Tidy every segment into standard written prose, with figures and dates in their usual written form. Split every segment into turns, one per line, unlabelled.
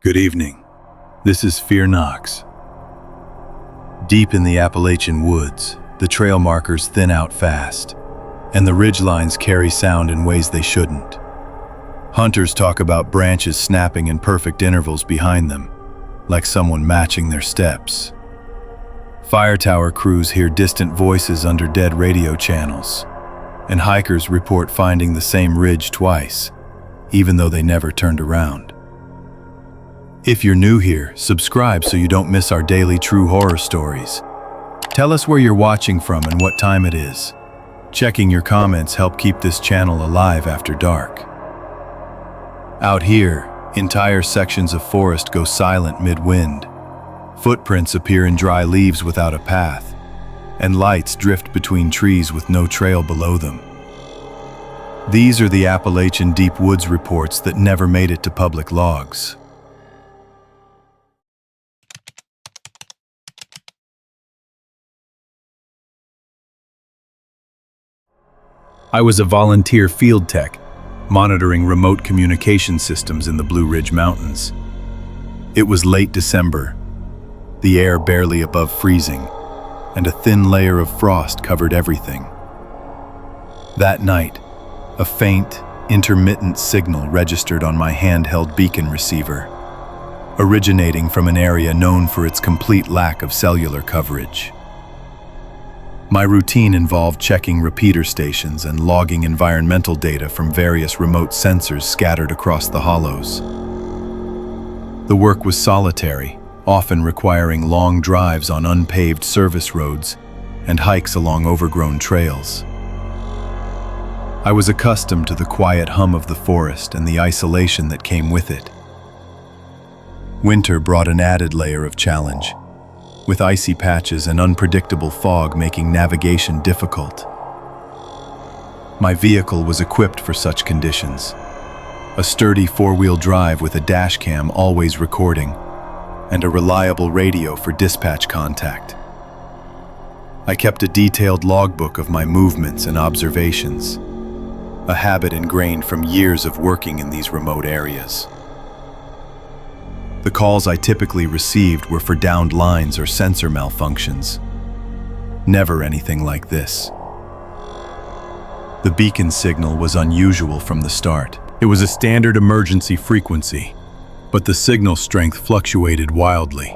Good evening. This is Fear Knox. Deep in the Appalachian woods, the trail markers thin out fast, and the ridgelines carry sound in ways they shouldn't. Hunters talk about branches snapping in perfect intervals behind them, like someone matching their steps. Fire tower crews hear distant voices under dead radio channels, and hikers report finding the same ridge twice, even though they never turned around. If you're new here, subscribe so you don't miss our daily true horror stories. Tell us where you're watching from and what time it is. Checking your comments help keep this channel alive after dark. Out here, entire sections of forest go silent mid-wind. Footprints appear in dry leaves without a path, and lights drift between trees with no trail below them. These are the Appalachian deep woods reports that never made it to public logs. I was a volunteer field tech, monitoring remote communication systems in the Blue Ridge Mountains. It was late December, the air barely above freezing, and a thin layer of frost covered everything. That night, a faint, intermittent signal registered on my handheld beacon receiver, originating from an area known for its complete lack of cellular coverage. My routine involved checking repeater stations and logging environmental data from various remote sensors scattered across the hollows. The work was solitary, often requiring long drives on unpaved service roads and hikes along overgrown trails. I was accustomed to the quiet hum of the forest and the isolation that came with it. Winter brought an added layer of challenge, with icy patches and unpredictable fog making navigation difficult. My vehicle was equipped for such conditions. A sturdy four-wheel drive with a dash cam always recording, and a reliable radio for dispatch contact. I kept a detailed logbook of my movements and observations, a habit ingrained from years of working in these remote areas. The calls I typically received were for downed lines or sensor malfunctions. Never anything like this. The beacon signal was unusual from the start. It was a standard emergency frequency, but the signal strength fluctuated wildly,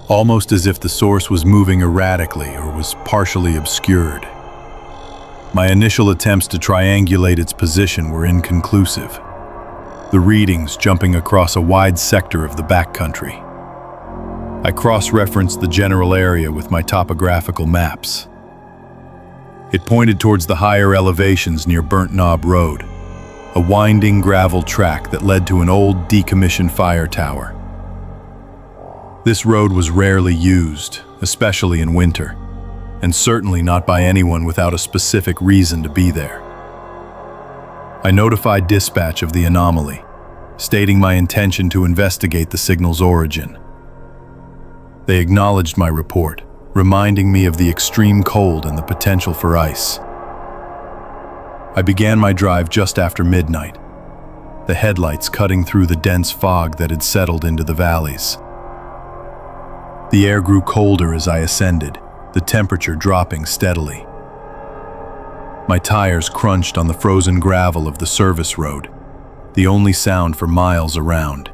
almost as if the source was moving erratically or was partially obscured. My initial attempts to triangulate its position were inconclusive, the readings jumping across a wide sector of the backcountry. I cross-referenced the general area with my topographical maps. It pointed towards the higher elevations near Burnt Knob Road, a winding gravel track that led to an old decommissioned fire tower. This road was rarely used, especially in winter, and certainly not by anyone without a specific reason to be there. I notified dispatch of the anomaly, stating my intention to investigate the signal's origin. They acknowledged my report, reminding me of the extreme cold and the potential for ice. I began my drive just after midnight, the headlights cutting through the dense fog that had settled into the valleys. The air grew colder as I ascended, the temperature dropping steadily. My tires crunched on the frozen gravel of the service road, the only sound for miles around.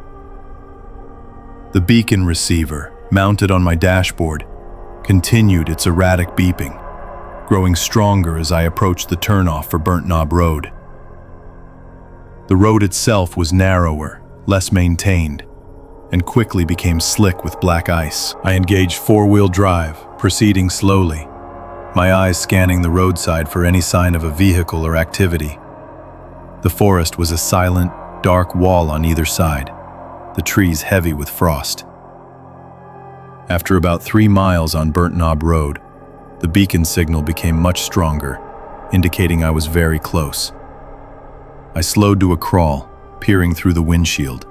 The beacon receiver, mounted on my dashboard, continued its erratic beeping, growing stronger as I approached the turnoff for Burnt Knob Road. The road itself was narrower, less maintained, and quickly became slick with black ice. I engaged four-wheel drive, proceeding slowly, my eyes scanning the roadside for any sign of a vehicle or activity. The forest was a silent, dark wall on either side, the trees heavy with frost. After about 3 miles on Burnt Knob Road, the beacon signal became much stronger, indicating I was very close. I slowed to a crawl, peering through the windshield.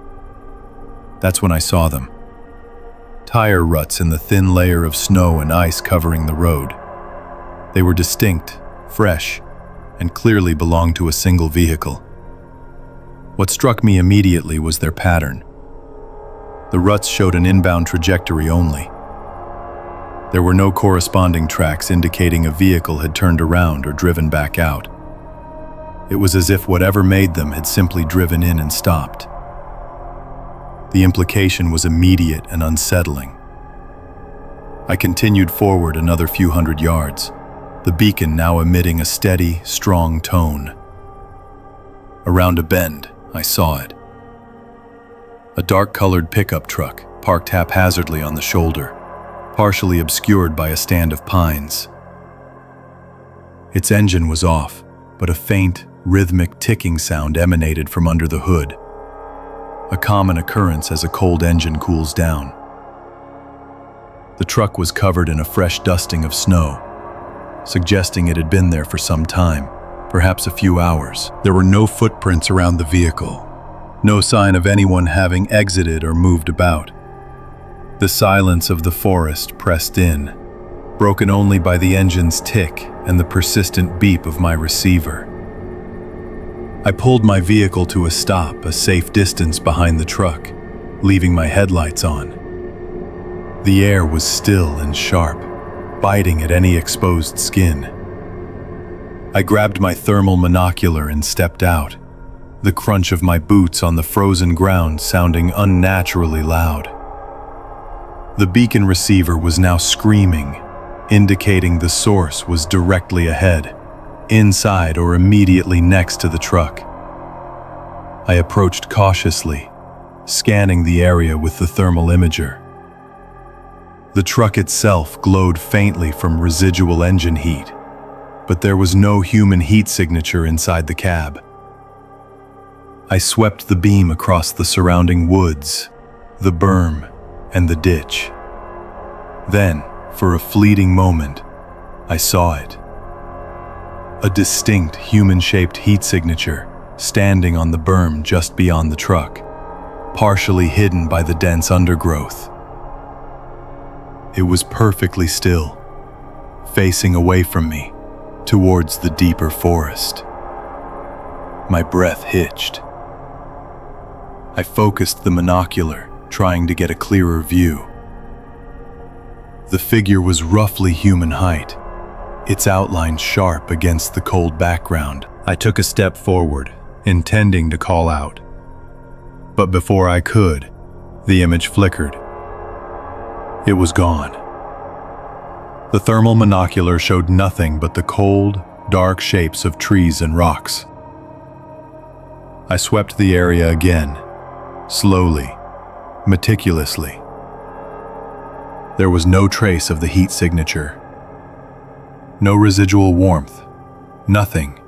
That's when I saw them. Tire ruts in the thin layer of snow and ice covering the road. They were distinct, fresh, and clearly belonged to a single vehicle. What struck me immediately was their pattern. The ruts showed an inbound trajectory only. There were no corresponding tracks indicating a vehicle had turned around or driven back out. It was as if whatever made them had simply driven in and stopped. The implication was immediate and unsettling. I continued forward another few hundred yards, the beacon now emitting a steady, strong tone. Around a bend, I saw it. A dark-colored pickup truck parked haphazardly on the shoulder, partially obscured by a stand of pines. Its engine was off, but a faint, rhythmic ticking sound emanated from under the hood, a common occurrence as a cold engine cools down. The truck was covered in a fresh dusting of snow, suggesting it had been there for some time, perhaps a few hours. There were no footprints around the vehicle, no sign of anyone having exited or moved about. The silence of the forest pressed in, broken only by the engine's tick and the persistent beep of my receiver. I pulled my vehicle to a stop, a safe distance behind the truck, leaving my headlights on. The air was still and sharp, biting at any exposed skin. I grabbed my thermal monocular and stepped out, the crunch of my boots on the frozen ground sounding unnaturally loud. The beacon receiver was now screaming, indicating the source was directly ahead, inside or immediately next to the truck. I approached cautiously, scanning the area with the thermal imager. The truck itself glowed faintly from residual engine heat, but there was no human heat signature inside the cab. I swept the beam across the surrounding woods, the berm, and the ditch. Then, for a fleeting moment, I saw it. A distinct human-shaped heat signature standing on the berm just beyond the truck, partially hidden by the dense undergrowth. It was perfectly still, facing away from me, towards the deeper forest. My breath hitched. I focused the monocular, trying to get a clearer view. The figure was roughly human height, its outline sharp against the cold background. I took a step forward, intending to call out. But before I could, the image flickered. It was gone. The thermal monocular showed nothing but the cold, dark shapes of trees and rocks. I swept the area again, slowly, meticulously. There was no trace of the heat signature. No residual warmth. Nothing.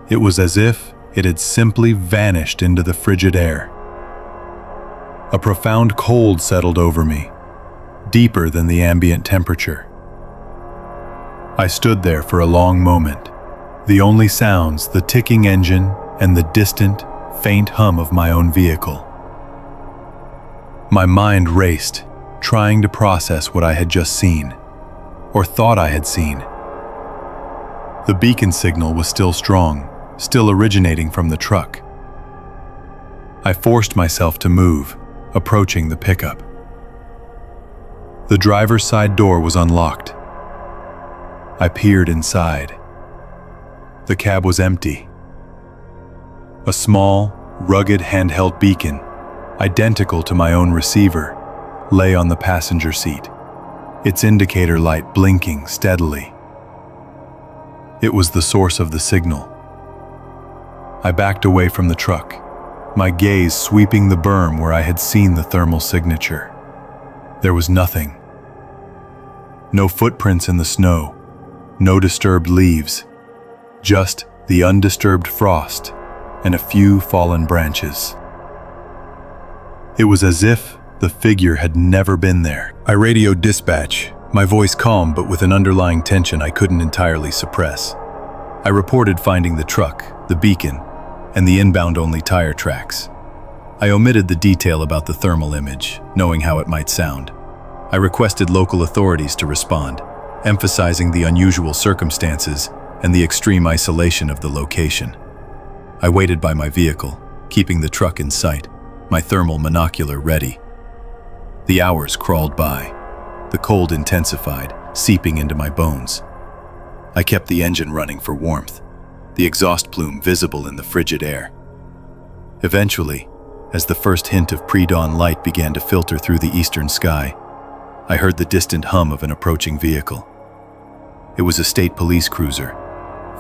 It was as if it had simply vanished into the frigid air. A profound cold settled over me, deeper than the ambient temperature. I stood there for a long moment, the only sounds the ticking engine and the distant, faint hum of my own vehicle. My mind raced, trying to process what I had just seen, or thought I had seen. The beacon signal was still strong, still originating from the truck. I forced myself to move, approaching the pickup. The driver's side door was unlocked. I peered inside. The cab was empty. A small, rugged handheld beacon, identical to my own receiver, lay on the passenger seat, its indicator light blinking steadily. It was the source of the signal. I backed away from the truck, my gaze sweeping the berm where I had seen the thermal signature. There was nothing. No footprints in the snow, no disturbed leaves, just the undisturbed frost and a few fallen branches. It was as if the figure had never been there. I radioed dispatch, my voice calm but with an underlying tension I couldn't entirely suppress. I reported finding the truck, the beacon, and the inbound-only tire tracks. I omitted the detail about the thermal image, knowing how it might sound. I requested local authorities to respond, emphasizing the unusual circumstances and the extreme isolation of the location. I waited by my vehicle, keeping the truck in sight, my thermal monocular ready. The hours crawled by. The cold intensified, seeping into my bones. I kept the engine running for warmth, the exhaust plume visible in the frigid air. Eventually, as the first hint of pre-dawn light began to filter through the eastern sky, I heard the distant hum of an approaching vehicle. It was a state police cruiser,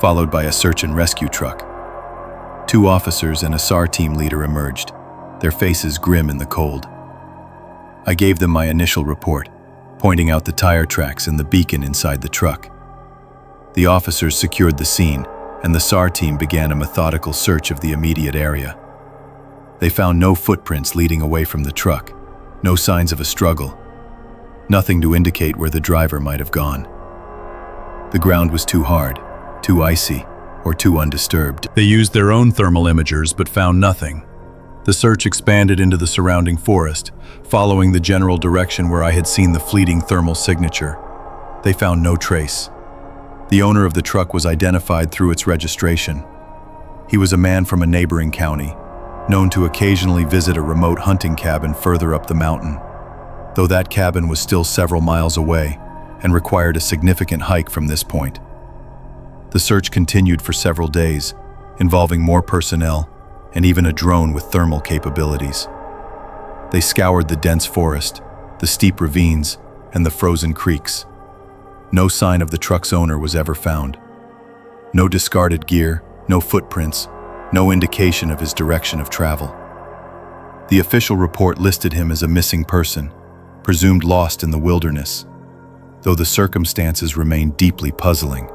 followed by a search and rescue truck. 2 officers and a SAR team leader emerged, their faces grim in the cold. I gave them my initial report, pointing out the tire tracks and the beacon inside the truck. The officers secured the scene, and the SAR team began a methodical search of the immediate area. They found no footprints leading away from the truck, no signs of a struggle, nothing to indicate where the driver might have gone. The ground was too hard, too icy, or too undisturbed. They used their own thermal imagers but found nothing. The search expanded into the surrounding forest, following the general direction where I had seen the fleeting thermal signature. They found no trace. The owner of the truck was identified through its registration. He was a man from a neighboring county, known to occasionally visit a remote hunting cabin further up the mountain, though that cabin was still several miles away and required a significant hike from this point. The search continued for several days, involving more personnel and even a drone with thermal capabilities. They scoured the dense forest, the steep ravines, and the frozen creeks. No sign of the truck's owner was ever found. No discarded gear, no footprints, no indication of his direction of travel. The official report listed him as a missing person, presumed lost in the wilderness, though the circumstances remained deeply puzzling.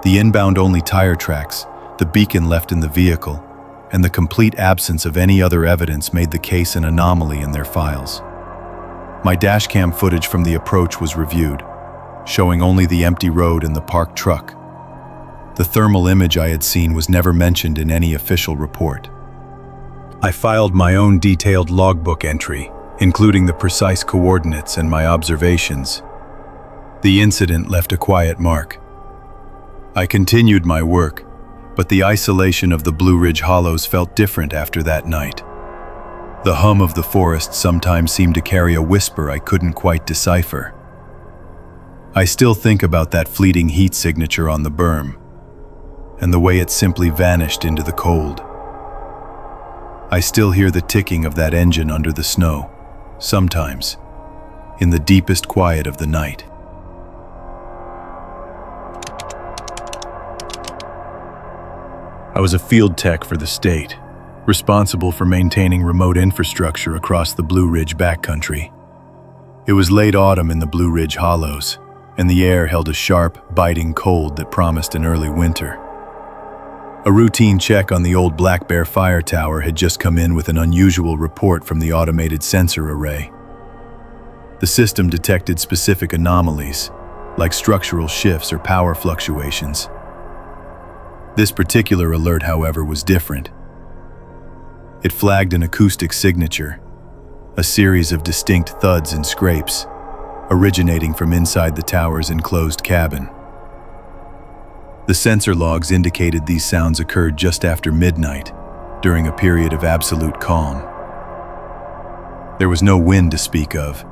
The inbound-only tire tracks, the beacon left in the vehicle, and the complete absence of any other evidence made the case an anomaly in their files. My dashcam footage from the approach was reviewed, showing only the empty road and the parked truck. The thermal image I had seen was never mentioned in any official report. I filed my own detailed logbook entry, including the precise coordinates and my observations. The incident left a quiet mark. I continued my work, but the isolation of the Blue Ridge Hollows felt different after that night. The hum of the forest sometimes seemed to carry a whisper I couldn't quite decipher. I still think about that fleeting heat signature on the berm, and the way it simply vanished into the cold. I still hear the ticking of that engine under the snow, sometimes, in the deepest quiet of the night. I was a field tech for the state, responsible for maintaining remote infrastructure across the Blue Ridge backcountry. It was late autumn in the Blue Ridge Hollows, and the air held a sharp, biting cold that promised an early winter. A routine check on the old Black Bear fire tower had just come in with an unusual report from the automated sensor array. The system detected specific anomalies, like structural shifts or power fluctuations. This particular alert, however, was different. It flagged an acoustic signature, a series of distinct thuds and scrapes, originating from inside the tower's enclosed cabin. The sensor logs indicated these sounds occurred just after midnight, during a period of absolute calm. There was no wind to speak of,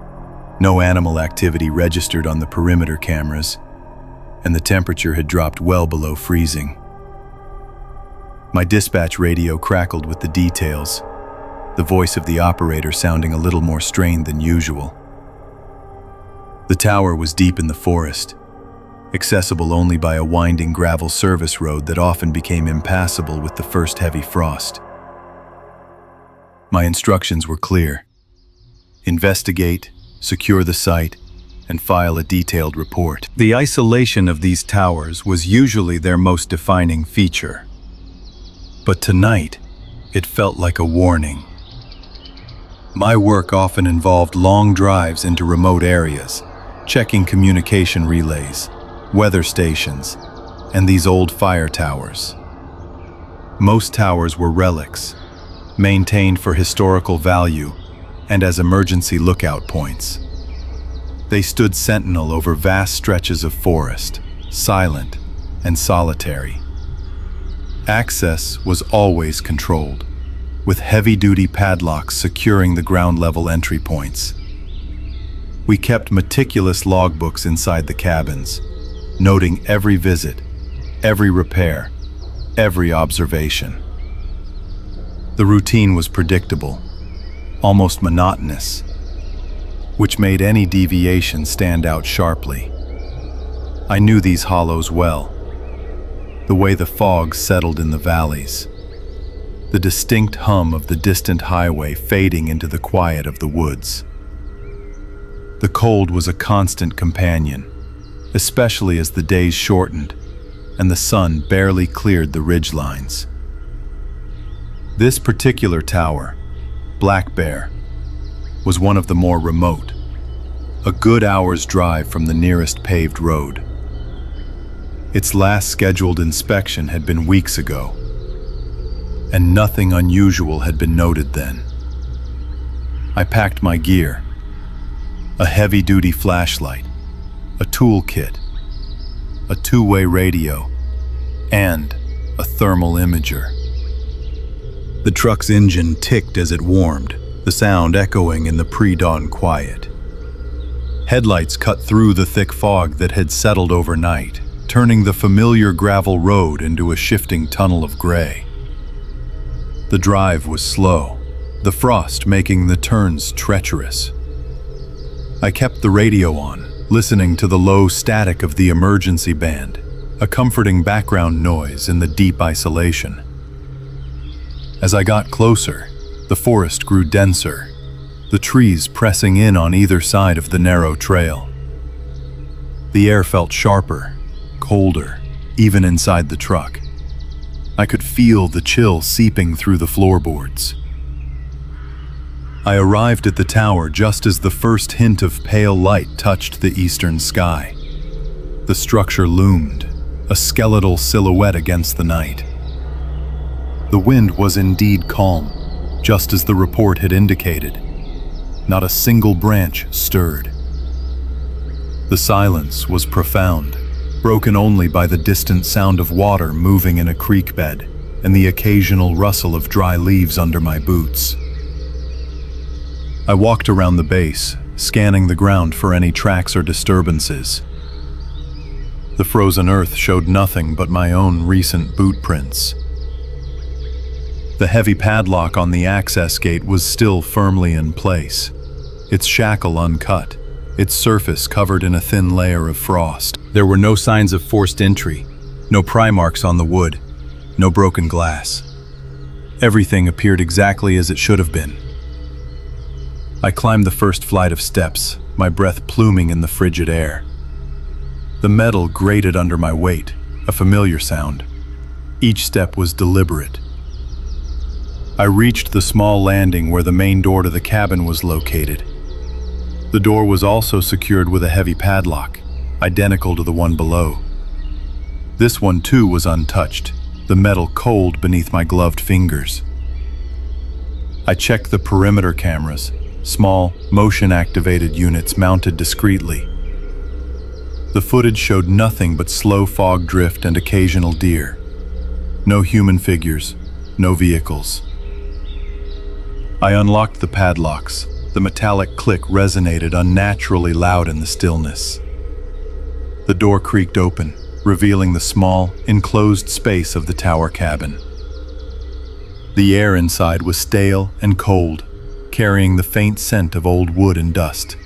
no animal activity registered on the perimeter cameras, and the temperature had dropped well below freezing. My dispatch radio crackled with the details, the voice of the operator sounding a little more strained than usual. The tower was deep in the forest, accessible only by a winding gravel service road that often became impassable with the first heavy frost. My instructions were clear: investigate, secure the site, and file a detailed report. The isolation of these towers was usually their most defining feature. But tonight, it felt like a warning. My work often involved long drives into remote areas, checking communication relays, weather stations, and these old fire towers. Most towers were relics, maintained for historical value and as emergency lookout points. They stood sentinel over vast stretches of forest, silent and solitary. Access was always controlled, with heavy-duty padlocks securing the ground-level entry points. We kept meticulous logbooks inside the cabins, noting every visit, every repair, every observation. The routine was predictable, almost monotonous, which made any deviation stand out sharply. I knew these hollows well, the way the fog settled in the valleys, the distinct hum of the distant highway fading into the quiet of the woods. The cold was a constant companion, especially as the days shortened and the sun barely cleared the ridgelines. This particular tower, Black Bear, was one of the more remote, a good hour's drive from the nearest paved road. Its last scheduled inspection had been weeks ago, and nothing unusual had been noted then. I packed my gear, a heavy-duty flashlight, a toolkit, a two-way radio, and a thermal imager. The truck's engine ticked as it warmed, the sound echoing in the pre-dawn quiet. Headlights cut through the thick fog that had settled overnight, turning the familiar gravel road into a shifting tunnel of gray. The drive was slow, the frost making the turns treacherous. I kept the radio on, listening to the low static of the emergency band, a comforting background noise in the deep isolation. As I got closer, the forest grew denser, the trees pressing in on either side of the narrow trail. The air felt sharper, colder, even inside the truck. I could feel the chill seeping through the floorboards. I arrived at the tower just as the first hint of pale light touched the eastern sky. The structure loomed, a skeletal silhouette against the night. The wind was indeed calm, just as the report had indicated. Not a single branch stirred. The silence was profound, broken only by the distant sound of water moving in a creek bed and the occasional rustle of dry leaves under my boots. I walked around the base, scanning the ground for any tracks or disturbances. The frozen earth showed nothing but my own recent boot prints. The heavy padlock on the access gate was still firmly in place, its shackle uncut, its surface covered in a thin layer of frost. There were no signs of forced entry, no pry marks on the wood, no broken glass. Everything appeared exactly as it should have been. I climbed the first flight of steps, my breath pluming in the frigid air. The metal grated under my weight, a familiar sound. Each step was deliberate. I reached the small landing where the main door to the cabin was located. The door was also secured with a heavy padlock, identical to the one below. This one too was untouched, the metal cold beneath my gloved fingers. I checked the perimeter cameras, small, motion-activated units mounted discreetly. The footage showed nothing but slow fog drift and occasional deer. No human figures, no vehicles. I unlocked the padlocks. The metallic click resonated unnaturally loud in the stillness. The door creaked open, revealing the small, enclosed space of the tower cabin. The air inside was stale and cold, carrying the faint scent of old wood and dust.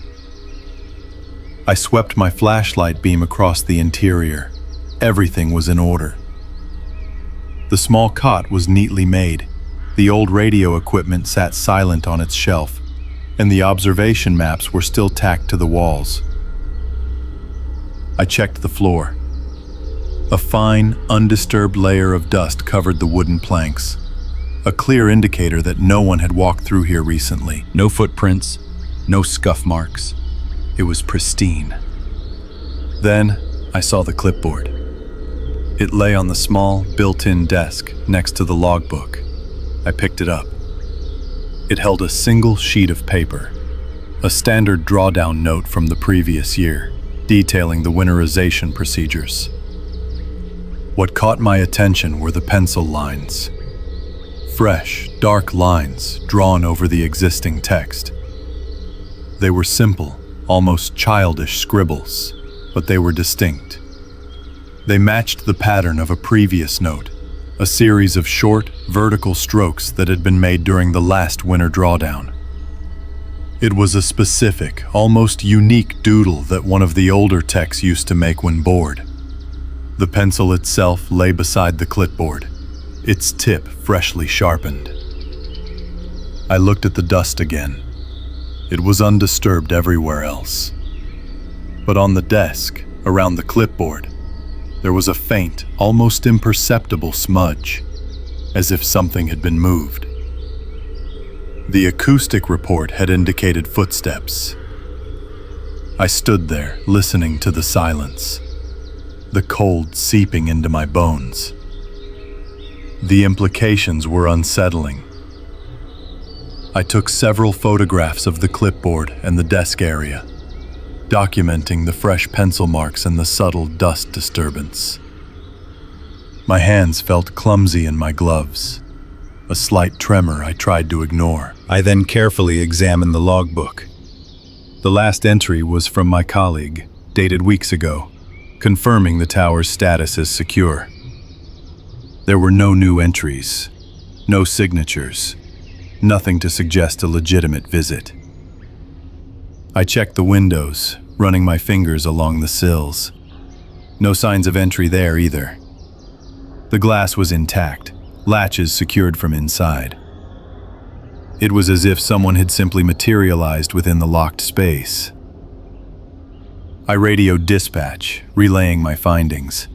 I swept my flashlight beam across the interior. Everything was in order. The small cot was neatly made. The old radio equipment sat silent on its shelf, and the observation maps were still tacked to the walls. I checked the floor. A fine, undisturbed layer of dust covered the wooden planks, a clear indicator that no one had walked through here recently. No footprints, no scuff marks. It was pristine. Then I saw the clipboard. It lay on the small, built-in desk next to the logbook. I picked it up. It held a single sheet of paper, a standard drawdown note from the previous year, detailing the winterization procedures. What caught my attention were the pencil lines. Fresh, dark lines drawn over the existing text. They were simple, almost childish scribbles, but they were distinct. They matched the pattern of a previous note, a series of short, vertical strokes that had been made during the last winter drawdown. It was a specific, almost unique doodle that one of the older techs used to make when bored. The pencil itself lay beside the clipboard, its tip freshly sharpened. I looked at the dust again. It was undisturbed everywhere else. But on the desk, around the clipboard, there was a faint, almost imperceptible smudge, as if something had been moved. The acoustic report had indicated footsteps. I stood there, listening to the silence, the cold seeping into my bones. The implications were unsettling. I took several photographs of the clipboard and the desk area, documenting the fresh pencil marks and the subtle dust disturbance. My hands felt clumsy in my gloves, a slight tremor I tried to ignore. I then carefully examined the logbook. The last entry was from my colleague, dated weeks ago, confirming the tower's status as secure. There were no new entries, no signatures, nothing to suggest a legitimate visit. I checked the windows, running my fingers along the sills. No signs of entry there either. The glass was intact, latches secured from inside. It was as if someone had simply materialized within the locked space. I radioed dispatch, relaying my findings.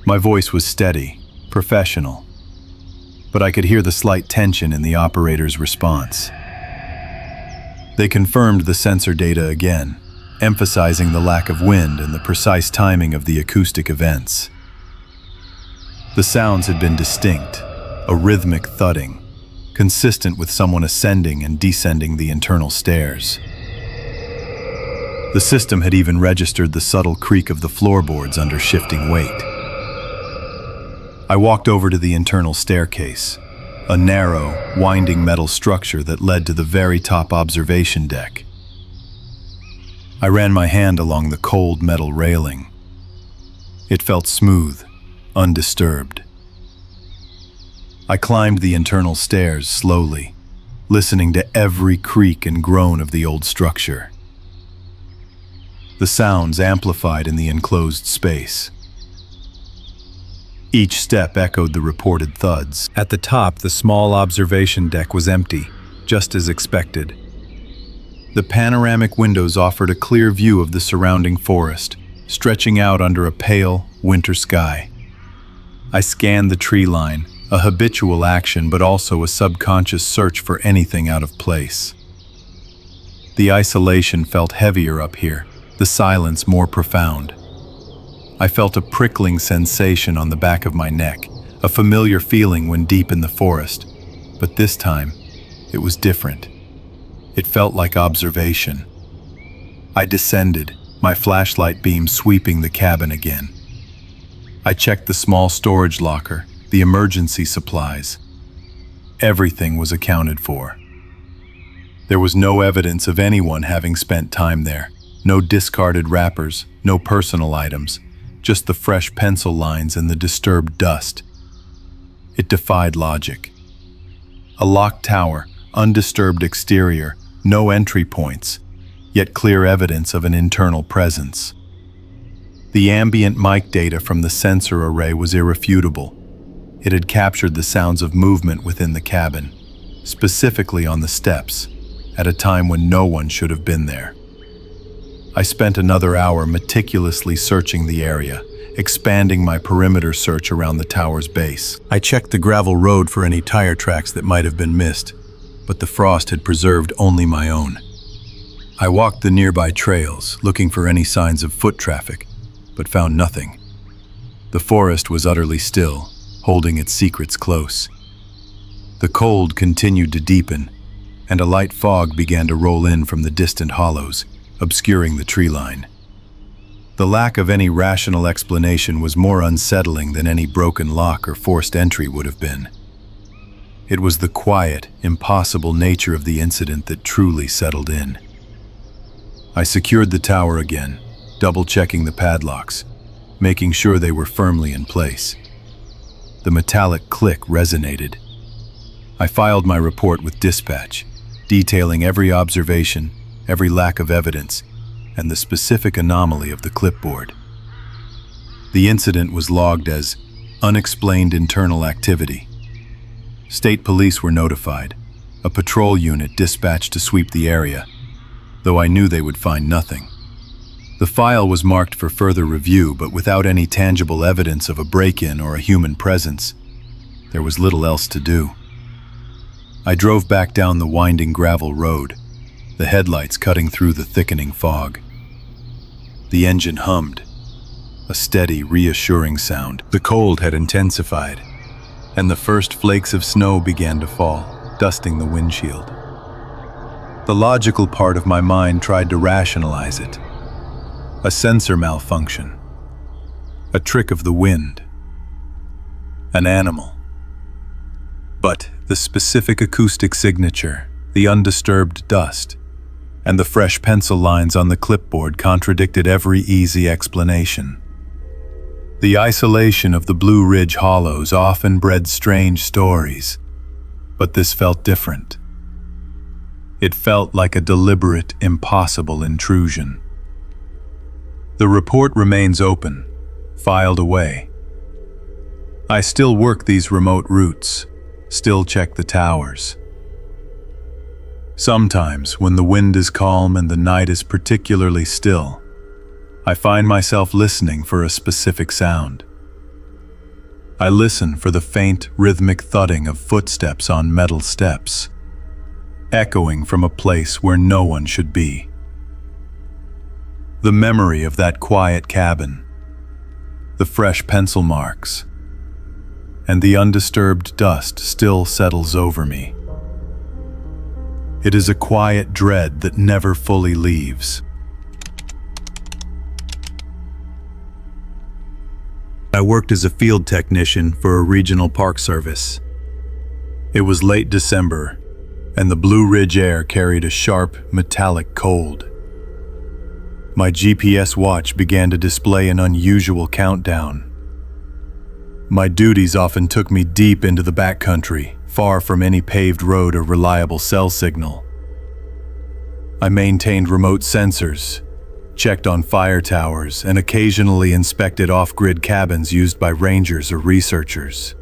My voice was steady, professional, but I could hear the slight tension in the operator's response. They confirmed the sensor data again, emphasizing the lack of wind and the precise timing of the acoustic events. The sounds had been distinct, a rhythmic thudding, consistent with someone ascending and descending the internal stairs. The system had even registered the subtle creak of the floorboards under shifting weight. I walked over to the internal staircase, a narrow, winding metal structure that led to the very top observation deck. I ran my hand along the cold metal railing. It felt smooth, undisturbed. I climbed the internal stairs slowly, listening to every creak and groan of the old structure. The sounds amplified in the enclosed space. Each step echoed the reported thuds. At the top, the small observation deck was empty, just as expected. The panoramic windows offered a clear view of the surrounding forest, stretching out under a pale, winter sky. I scanned the tree line, a habitual action but also a subconscious search for anything out of place. The isolation felt heavier up here, the silence more profound. I felt a prickling sensation on the back of my neck, a familiar feeling when deep in the forest, but this time, it was different. It felt like observation. I descended, my flashlight beam sweeping the cabin again. I checked the small storage locker, the emergency supplies. Everything was accounted for. There was no evidence of anyone having spent time there, no discarded wrappers, no personal items, just the fresh pencil lines and the disturbed dust. It defied logic. A locked tower, undisturbed exterior, no entry points, yet clear evidence of an internal presence. The ambient mic data from the sensor array was irrefutable. It had captured the sounds of movement within the cabin, specifically on the steps, at a time when no one should have been there. I spent another hour meticulously searching the area, expanding my perimeter search around the tower's base. I checked the gravel road for any tire tracks that might have been missed, but the frost had preserved only my own. I walked the nearby trails, looking for any signs of foot traffic, but found nothing. The forest was utterly still, holding its secrets close. The cold continued to deepen, and a light fog began to roll in from the distant hollows, obscuring the tree line. The lack of any rational explanation was more unsettling than any broken lock or forced entry would have been. It was the quiet, impossible nature of the incident that truly settled in. I secured the tower again, double-checking the padlocks, making sure they were firmly in place. The metallic click resonated. I filed my report with dispatch, detailing every observation, every lack of evidence, and the specific anomaly of the clipboard. The incident was logged as unexplained internal activity. State police were notified, a patrol unit dispatched to sweep the area, though I knew they would find nothing. The file was marked for further review, but without any tangible evidence of a break-in or a human presence, there was little else to do. I drove back down the winding gravel road, the headlights cutting through the thickening fog. The engine hummed, a steady, reassuring sound. The cold had intensified, and the first flakes of snow began to fall, dusting the windshield. The logical part of my mind tried to rationalize it. A sensor malfunction, a trick of the wind, an animal. But the specific acoustic signature, the undisturbed dust, and the fresh pencil lines on the clipboard contradicted every easy explanation. The isolation of the Blue Ridge hollows often bred strange stories, but this felt different. It felt like a deliberate, impossible intrusion. The report remains open, filed away. I still work these remote routes, still check the towers. Sometimes, when the wind is calm and the night is particularly still, I find myself listening for a specific sound. I listen for the faint, rhythmic thudding of footsteps on metal steps, echoing from a place where no one should be. The memory of that quiet cabin, the fresh pencil marks, and the undisturbed dust still settles over me. It is a quiet dread that never fully leaves. I worked as a field technician for a regional park service. It was late December, and the Blue Ridge air carried a sharp, metallic cold. My GPS watch began to display an unusual countdown. My duties often took me deep into the backcountry, far from any paved road or reliable cell signal. I maintained remote sensors, checked on fire towers, and occasionally inspected off-grid cabins used by rangers or researchers.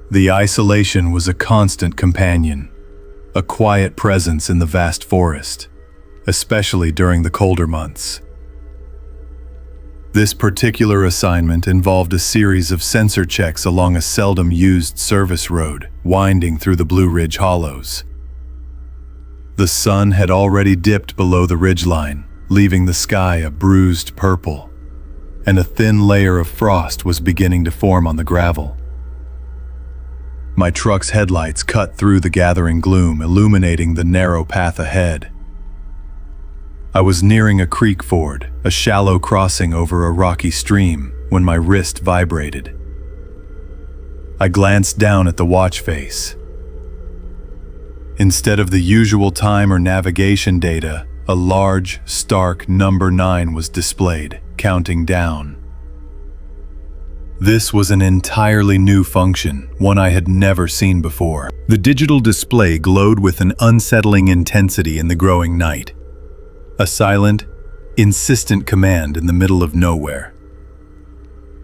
The isolation was a constant companion, a quiet presence in the vast forest, especially during the colder months. This particular assignment involved a series of sensor checks along a seldom-used service road winding through the Blue Ridge hollows. The sun had already dipped below the ridgeline, leaving the sky a bruised purple, and a thin layer of frost was beginning to form on the gravel. My truck's headlights cut through the gathering gloom, illuminating the narrow path ahead. I was nearing a creek ford, a shallow crossing over a rocky stream, when my wrist vibrated. I glanced down at the watch face. Instead of the usual time or navigation data, a large, stark number 9 was displayed, counting down. This was an entirely new function, one I had never seen before. The digital display glowed with an unsettling intensity in the growing night. A silent, insistent command in the middle of nowhere.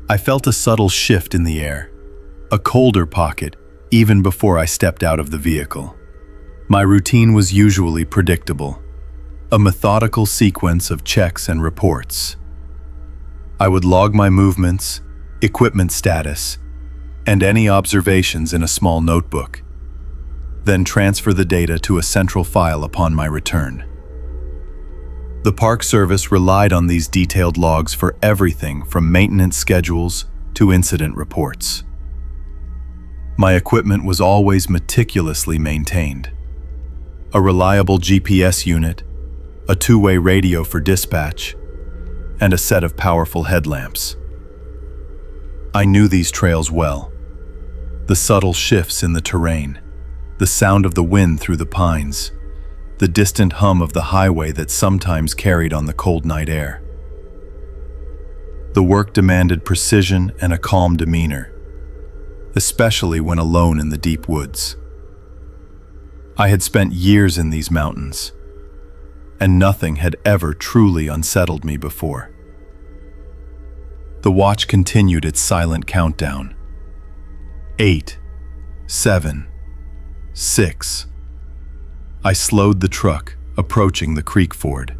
I felt a subtle shift in the air, a colder pocket, even before I stepped out of the vehicle. My routine was usually predictable, a methodical sequence of checks and reports. I would log my movements, equipment status, and any observations in a small notebook, then transfer the data to a central file upon my return. The Park Service relied on these detailed logs for everything from maintenance schedules to incident reports. My equipment was always meticulously maintained. A reliable GPS unit, a two-way radio for dispatch, and a set of powerful headlamps. I knew these trails well. The subtle shifts in the terrain, the sound of the wind through the pines, the distant hum of the highway that sometimes carried on the cold night air. The work demanded precision and a calm demeanor, especially when alone in the deep woods. I had spent years in these mountains, and nothing had ever truly unsettled me before. The watch continued its silent countdown. 8, 7, 6. I slowed the truck, approaching the creek ford.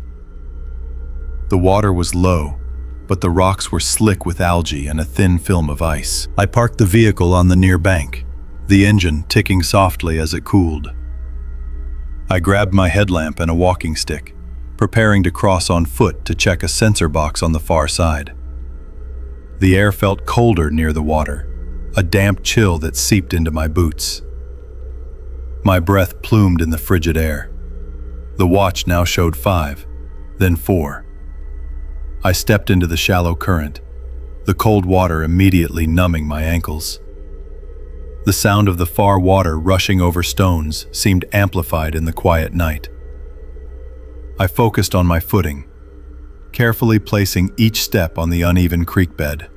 The water was low, but the rocks were slick with algae and a thin film of ice. I parked the vehicle on the near bank, the engine ticking softly as it cooled. I grabbed my headlamp and a walking stick, preparing to cross on foot to check a sensor box on the far side. The air felt colder near the water, a damp chill that seeped into my boots. My breath plumed in the frigid air. The watch now showed 5, then 4. I stepped into the shallow current, the cold water immediately numbing my ankles. The sound of the far water rushing over stones seemed amplified in the quiet night. I focused on my footing, carefully placing each step on the uneven creek bed.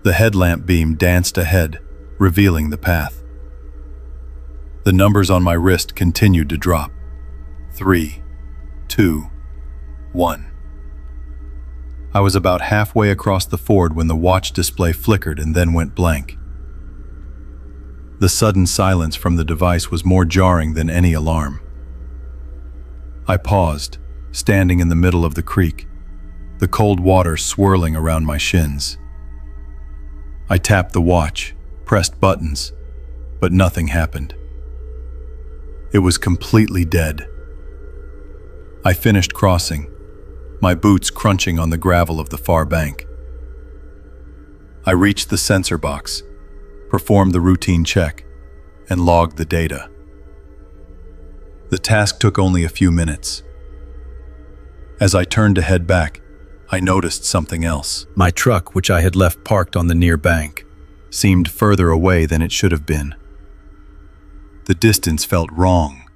The headlamp beam danced ahead, revealing the path. The numbers on my wrist continued to drop. 3, 2, 1. I was about halfway across the ford when the watch display flickered and then went blank. The sudden silence from the device was more jarring than any alarm. I paused, standing in the middle of the creek, the cold water swirling around my shins. I tapped the watch, pressed buttons, but nothing happened. It was completely dead. I finished crossing, my boots crunching on the gravel of the far bank. I reached the sensor box, performed the routine check, and logged the data. The task took only a few minutes. As I turned to head back, I noticed something else. My truck, which I had left parked on the near bank, seemed further away than it should have been. The distance felt wrong,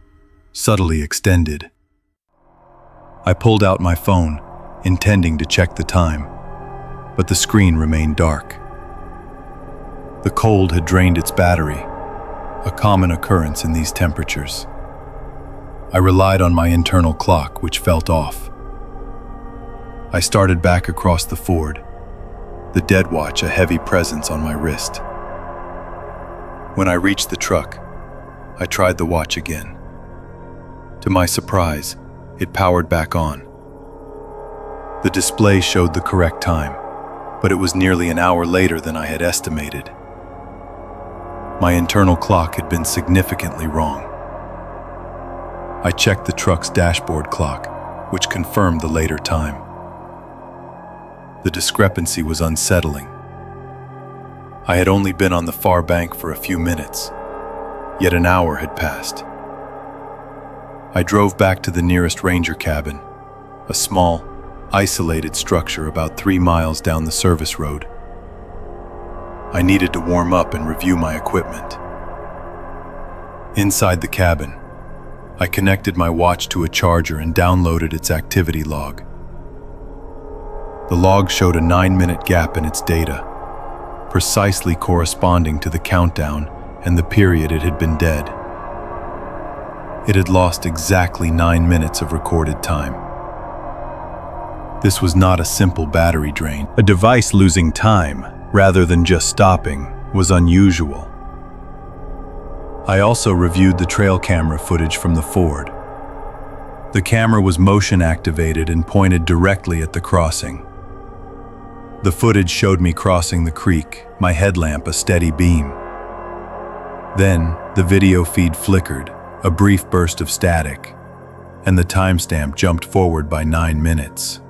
subtly extended. I pulled out my phone, intending to check the time, but the screen remained dark. The cold had drained its battery, a common occurrence in these temperatures. I relied on my internal clock, which felt off. I started back across the ford, the dead watch a heavy presence on my wrist. When I reached the truck, I tried the watch again. To my surprise, it powered back on. The display showed the correct time, but it was nearly an hour later than I had estimated. My internal clock had been significantly wrong. I checked the truck's dashboard clock, which confirmed the later time. The discrepancy was unsettling. I had only been on the far bank for a few minutes, yet an hour had passed. I drove back to the nearest ranger cabin, a small, isolated structure about 3 miles down the service road. I needed to warm up and review my equipment. Inside the cabin, I connected my watch to a charger and downloaded its activity log. The log showed a 9-minute gap in its data, precisely corresponding to the countdown and the period it had been dead. It had lost exactly 9 minutes of recorded time. This was not a simple battery drain. A device losing time, rather than just stopping, was unusual. I also reviewed the trail camera footage from the ford. The camera was motion activated and pointed directly at the crossing. The footage showed me crossing the creek, my headlamp a steady beam. Then, the video feed flickered, a brief burst of static, and the timestamp jumped forward by 9 minutes.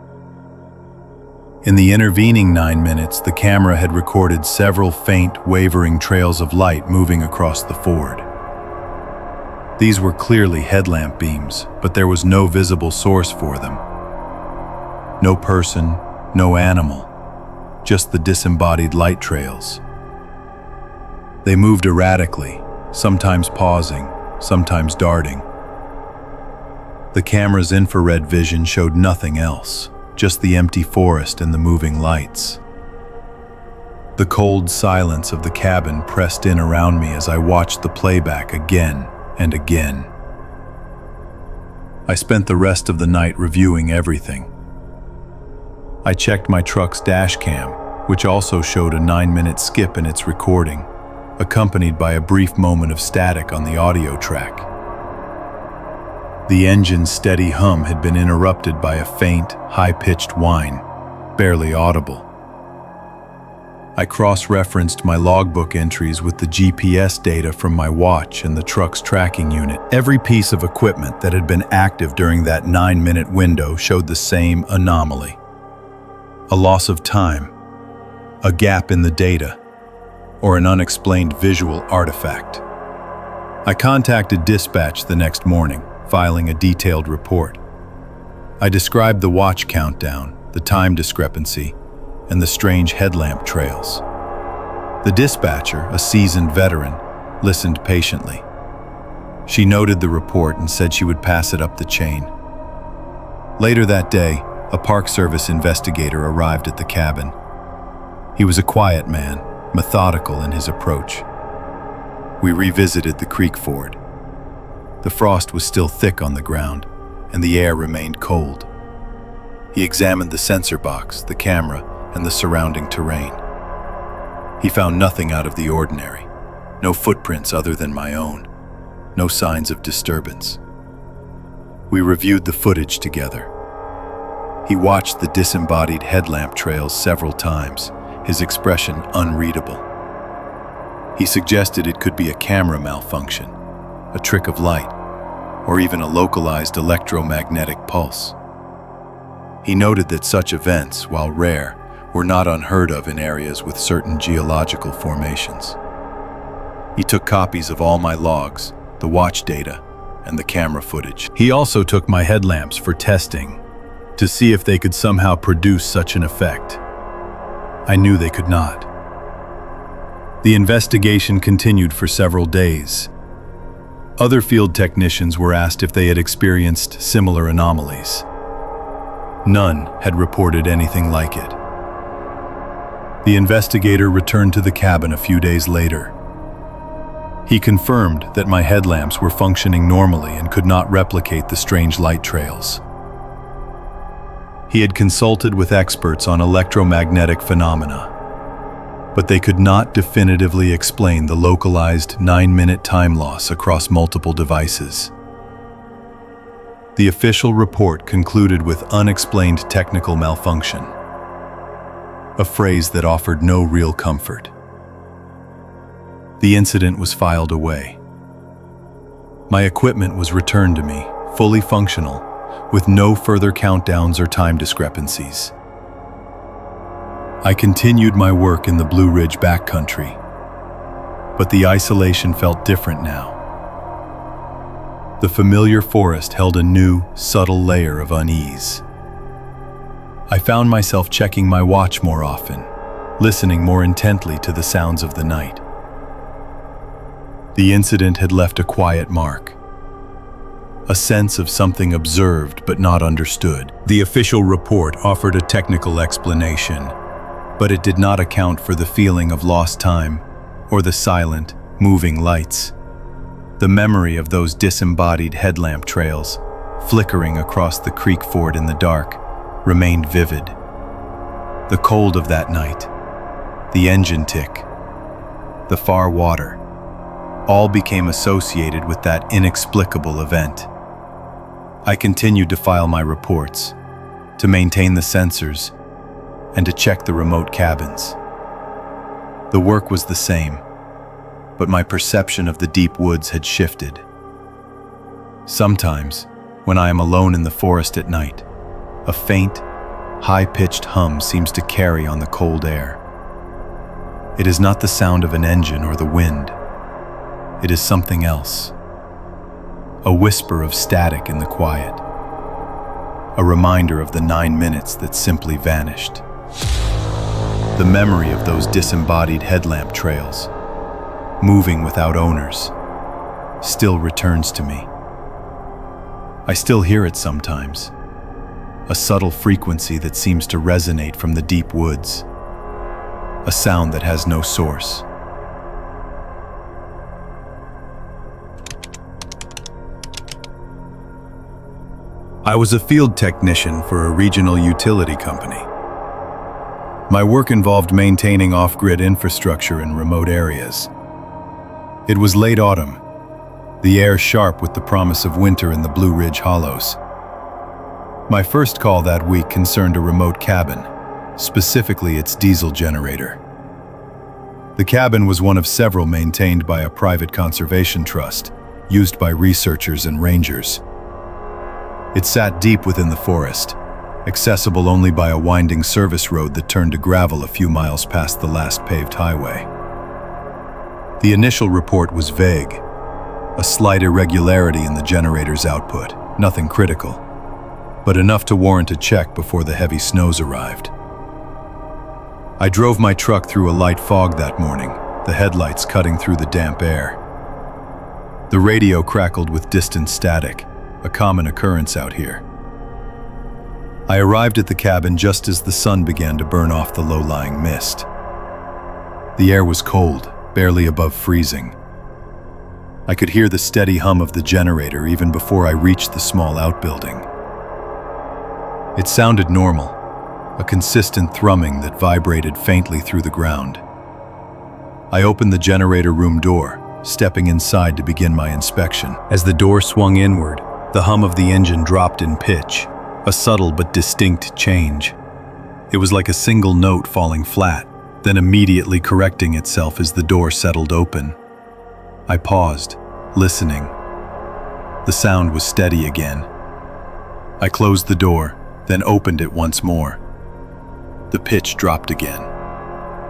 In the intervening 9 minutes, the camera had recorded several faint, wavering trails of light moving across the ford. These were clearly headlamp beams, but there was no visible source for them. No person, no animal, just the disembodied light trails. They moved erratically, sometimes pausing, sometimes darting. The camera's infrared vision showed nothing else, just the empty forest and the moving lights. The cold silence of the cabin pressed in around me as I watched the playback again and again. I spent the rest of the night reviewing everything. I checked my truck's dash cam, which also showed a 9-minute skip in its recording, accompanied by a brief moment of static on the audio track. The engine's steady hum had been interrupted by a faint, high-pitched whine, barely audible. I cross-referenced my logbook entries with the GPS data from my watch and the truck's tracking unit. Every piece of equipment that had been active during that 9-minute window showed the same anomaly. A loss of time, a gap in the data, or an unexplained visual artifact. I contacted dispatch the next morning, filing a detailed report. I described the watch countdown, the time discrepancy, and the strange headlamp trails. The dispatcher, a seasoned veteran, listened patiently. She noted the report and said she would pass it up the chain. Later that day, a Park Service investigator arrived at the cabin. He was a quiet man, methodical in his approach. We revisited the creek ford. The frost was still thick on the ground, and the air remained cold. He examined the sensor box, the camera, and the surrounding terrain. He found nothing out of the ordinary, no footprints other than my own, no signs of disturbance. We reviewed the footage together. He watched the disembodied headlamp trails several times, his expression unreadable. He suggested it could be a camera malfunction, a trick of light, or even a localized electromagnetic pulse. He noted that such events, while rare, were not unheard of in areas with certain geological formations. He took copies of all my logs, the watch data, and the camera footage. He also took my headlamps for testing, to see if they could somehow produce such an effect. I knew they could not. The investigation continued for several days. Other field technicians were asked if they had experienced similar anomalies. None had reported anything like it. The investigator returned to the cabin a few days later. He confirmed that my headlamps were functioning normally and could not replicate the strange light trails. He had consulted with experts on electromagnetic phenomena, but they could not definitively explain the localized 9-minute time loss across multiple devices. The official report concluded with unexplained technical malfunction, a phrase that offered no real comfort. The incident was filed away. My equipment was returned to me, fully functional, with no further countdowns or time discrepancies. I continued my work in the Blue Ridge backcountry, but the isolation felt different now. The familiar forest held a new, subtle layer of unease. I found myself checking my watch more often, listening more intently to the sounds of the night. The incident had left a quiet mark, a sense of something observed but not understood. The official report offered a technical explanation, but it did not account for the feeling of lost time or the silent, moving lights. The memory of those disembodied headlamp trails, flickering across the creek ford in the dark, remained vivid. The cold of that night, the engine tick, the far water, all became associated with that inexplicable event. I continued to file my reports, to maintain the sensors, and to check the remote cabins. The work was the same, but my perception of the deep woods had shifted. Sometimes, when I am alone in the forest at night, a faint, high-pitched hum seems to carry on the cold air. It is not the sound of an engine or the wind. It is something else. A whisper of static in the quiet. A reminder of the 9 minutes that simply vanished. The memory of those disembodied headlamp trails. moving without owners, still returns to me. I still hear it sometimes, a subtle frequency that seems to resonate from the deep woods, a sound that has no source. I was a field technician for a regional utility company. My work involved maintaining off-grid infrastructure in remote areas. It was late autumn, the air sharp with the promise of winter in the Blue Ridge Hollows. My first call that week concerned a remote cabin, specifically its diesel generator. The cabin was one of several maintained by a private conservation trust, used by researchers and rangers. It sat deep within the forest, accessible only by a winding service road that turned to gravel a few miles past the last paved highway. The initial report was vague, a slight irregularity in the generator's output, nothing critical, but enough to warrant a check before the heavy snows arrived. I drove my truck through a light fog that morning, the headlights cutting through the damp air. The radio crackled with distant static, a common occurrence out here. I arrived at the cabin just as the sun began to burn off the low-lying mist. The air was cold, barely above freezing. I could hear the steady hum of the generator even before I reached the small outbuilding. It sounded normal, a consistent thrumming that vibrated faintly through the ground. I opened the generator room door, stepping inside to begin my inspection. As the door swung inward, the hum of the engine dropped in pitch, a subtle but distinct change. It was like a single note falling flat, then immediately correcting itself as the door settled open. I paused, listening. The sound was steady again. I closed the door, then opened it once more. The pitch dropped again.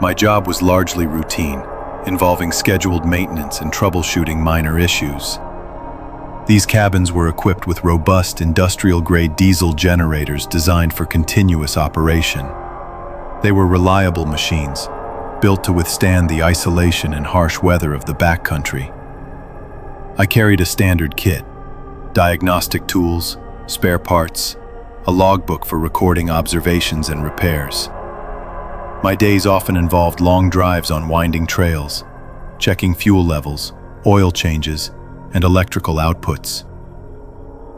My job was largely routine, involving scheduled maintenance and troubleshooting minor issues. These cabins were equipped with robust industrial-grade diesel generators designed for continuous operation. They were reliable machines, built to withstand the isolation and harsh weather of the backcountry. I carried a standard kit: diagnostic tools, spare parts, a logbook for recording observations and repairs. My days often involved long drives on winding trails, checking fuel levels, oil changes, and electrical outputs.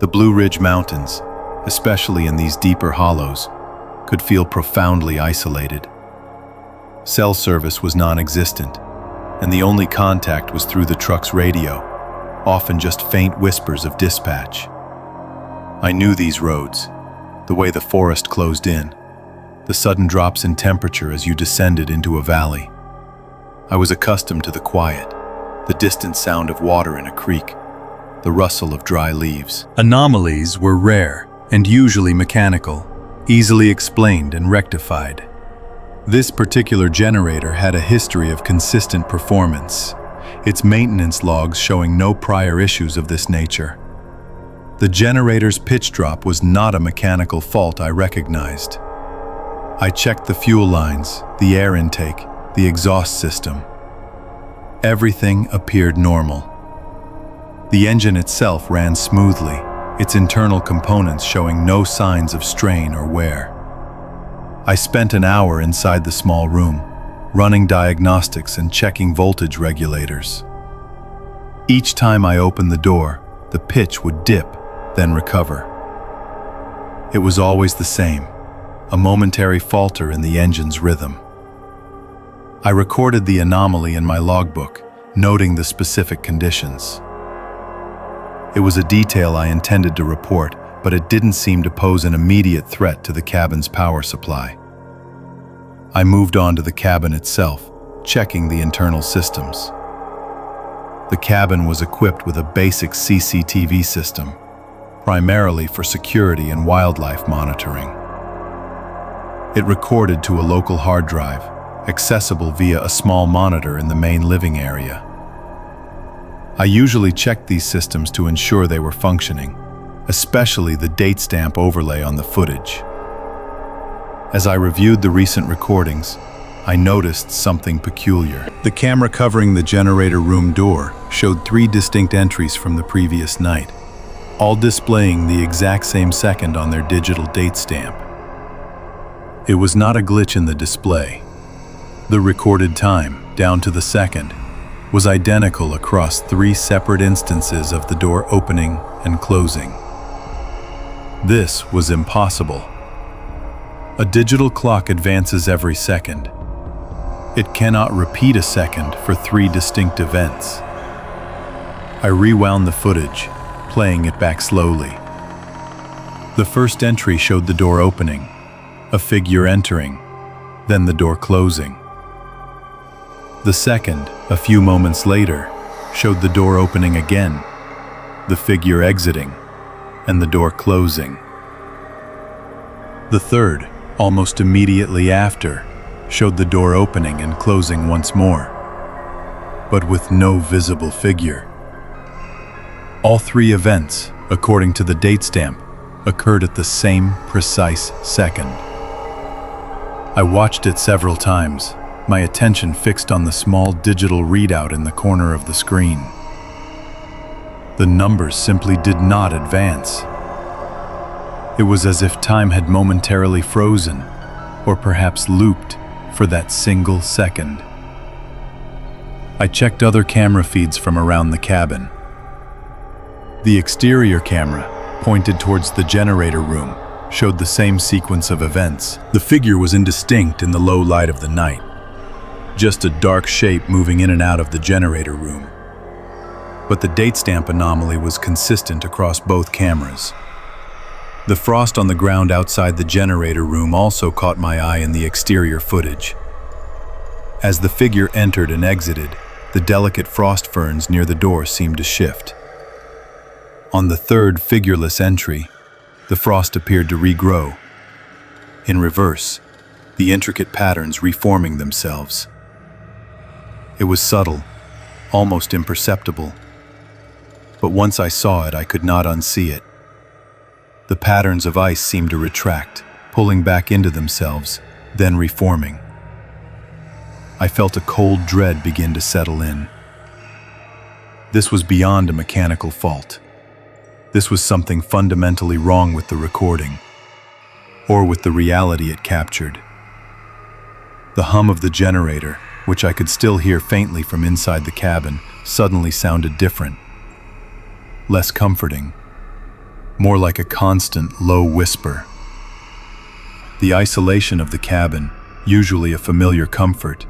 The Blue Ridge Mountains, especially in these deeper hollows, could feel profoundly isolated. Cell service was non-existent, and the only contact was through the truck's radio, often just faint whispers of dispatch. I knew these roads, the way the forest closed in, the sudden drops in temperature as you descended into a valley. I was accustomed to the quiet, the distant sound of water in a creek, the rustle of dry leaves. Anomalies were rare and usually mechanical, easily explained and rectified. This particular generator had a history of consistent performance, its maintenance logs showing no prior issues of this nature. The generator's pitch drop was not a mechanical fault I recognized. I checked the fuel lines, the air intake, the exhaust system. Everything appeared normal. The engine itself ran smoothly, its internal components showing no signs of strain or wear. I spent an hour inside the small room, running diagnostics and checking voltage regulators. Each time I opened the door, the pitch would dip, then recover. It was always the same, a momentary falter in the engine's rhythm. I recorded the anomaly in my logbook, noting the specific conditions. It was a detail I intended to report, but it didn't seem to pose an immediate threat to the cabin's power supply. I moved on to the cabin itself, checking the internal systems. The cabin was equipped with a basic CCTV system, primarily for security and wildlife monitoring. It recorded to a local hard drive, accessible via a small monitor in the main living area. I usually checked these systems to ensure they were functioning, especially the date stamp overlay on the footage. As I reviewed the recent recordings, I noticed something peculiar. The camera covering the generator room door showed 3 distinct entries from the previous night, all displaying the exact same second on their digital date stamp. It was not a glitch in the display. The recorded time, down to the second, was identical across 3 separate instances of the door opening and closing. This was impossible. A digital clock advances every second. It cannot repeat a second for 3 distinct events. I rewound the footage, playing it back slowly. The first entry showed the door opening, a figure entering, then the door closing. The second, a few moments later, showed the door opening again, the figure exiting, and the door closing. The third, almost immediately after, showed the door opening and closing once more, but with no visible figure. All 3 events, according to the date stamp, occurred at the same precise second. I watched it several times, my attention fixed on the small digital readout in the corner of the screen. The numbers simply did not advance. It was as if time had momentarily frozen, or perhaps looped, for that single second. I checked other camera feeds from around the cabin. The exterior camera, pointed towards the generator room, showed the same sequence of events. The figure was indistinct in the low light of the night, just a dark shape moving in and out of the generator room. But the date stamp anomaly was consistent across both cameras. The frost on the ground outside the generator room also caught my eye in the exterior footage. As the figure entered and exited, the delicate frost ferns near the door seemed to shift. On the third figureless entry, the frost appeared to regrow. In reverse, the intricate patterns reforming themselves. It was subtle, almost imperceptible, but once I saw it, I could not unsee it. The patterns of ice seemed to retract, pulling back into themselves, then reforming. I felt a cold dread begin to settle in. This was beyond a mechanical fault. This was something fundamentally wrong with the recording, or with the reality it captured. The hum of the generator, which I could still hear faintly from inside the cabin, suddenly sounded different, less comforting, more like a constant, low whisper. The isolation of the cabin, usually a familiar comfort,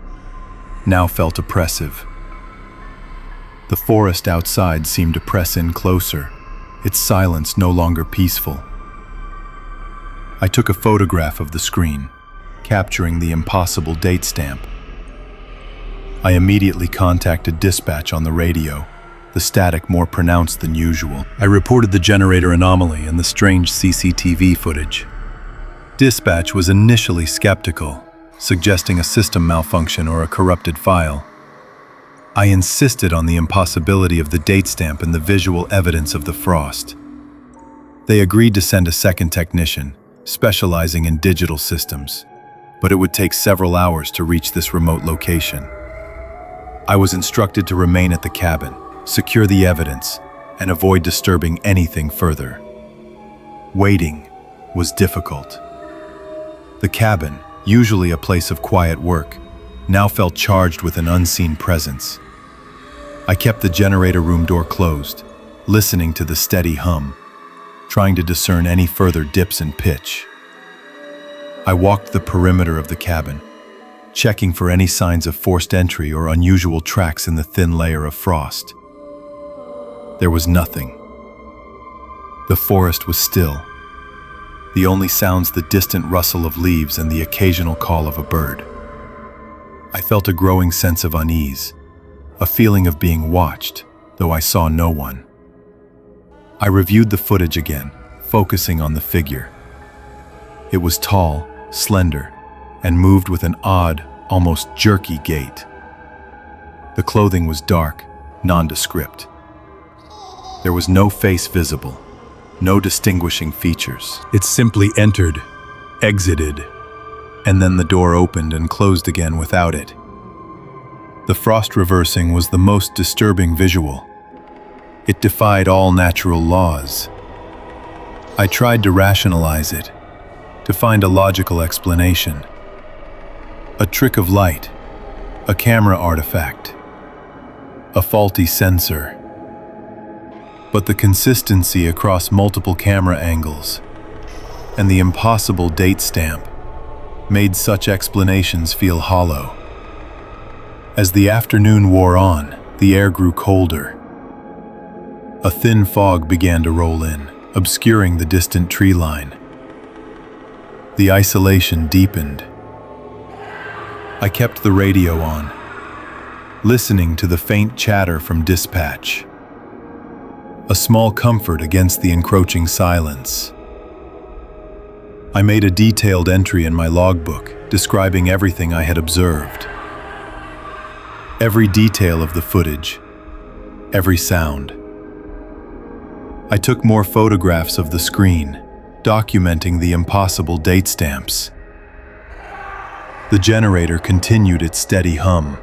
now felt oppressive. The forest outside seemed to press in closer, its silence no longer peaceful. I took a photograph of the screen, capturing the impossible date stamp. I immediately contacted dispatch on the radio, the static more pronounced than usual. I reported the generator anomaly and the strange CCTV footage. Dispatch was initially skeptical, suggesting a system malfunction or a corrupted file. I insisted on the impossibility of the date stamp and the visual evidence of the frost. They agreed to send a second technician, specializing in digital systems, but it would take several hours to reach this remote location. I was instructed to remain at the cabin, secure the evidence, and avoid disturbing anything further. Waiting was difficult. The cabin, usually a place of quiet work, now felt charged with an unseen presence. I kept the generator room door closed, listening to the steady hum, trying to discern any further dips in pitch. I walked the perimeter of the cabin, checking for any signs of forced entry or unusual tracks in the thin layer of frost. There was nothing. The forest was still. The only sounds the distant rustle of leaves and the occasional call of a bird. I felt a growing sense of unease, a feeling of being watched, though I saw no one. I reviewed the footage again, focusing on the figure. It was tall, slender, and moved with an odd, almost jerky gait. The clothing was dark, nondescript. There was no face visible, no distinguishing features. It simply entered, exited, and then the door opened and closed again without it. The frost reversing was the most disturbing visual. It defied all natural laws. I tried to rationalize it, to find a logical explanation. A trick of light, a camera artifact, a faulty sensor. But the consistency across multiple camera angles and the impossible date stamp made such explanations feel hollow. As the afternoon wore on, the air grew colder. A thin fog began to roll in, obscuring the distant tree line. The isolation deepened. I kept the radio on, listening to the faint chatter from dispatch. A small comfort against the encroaching silence. I made a detailed entry in my logbook, describing everything I had observed. Every detail of the footage, every sound. I took more photographs of the screen, documenting the impossible date stamps. The generator continued its steady hum,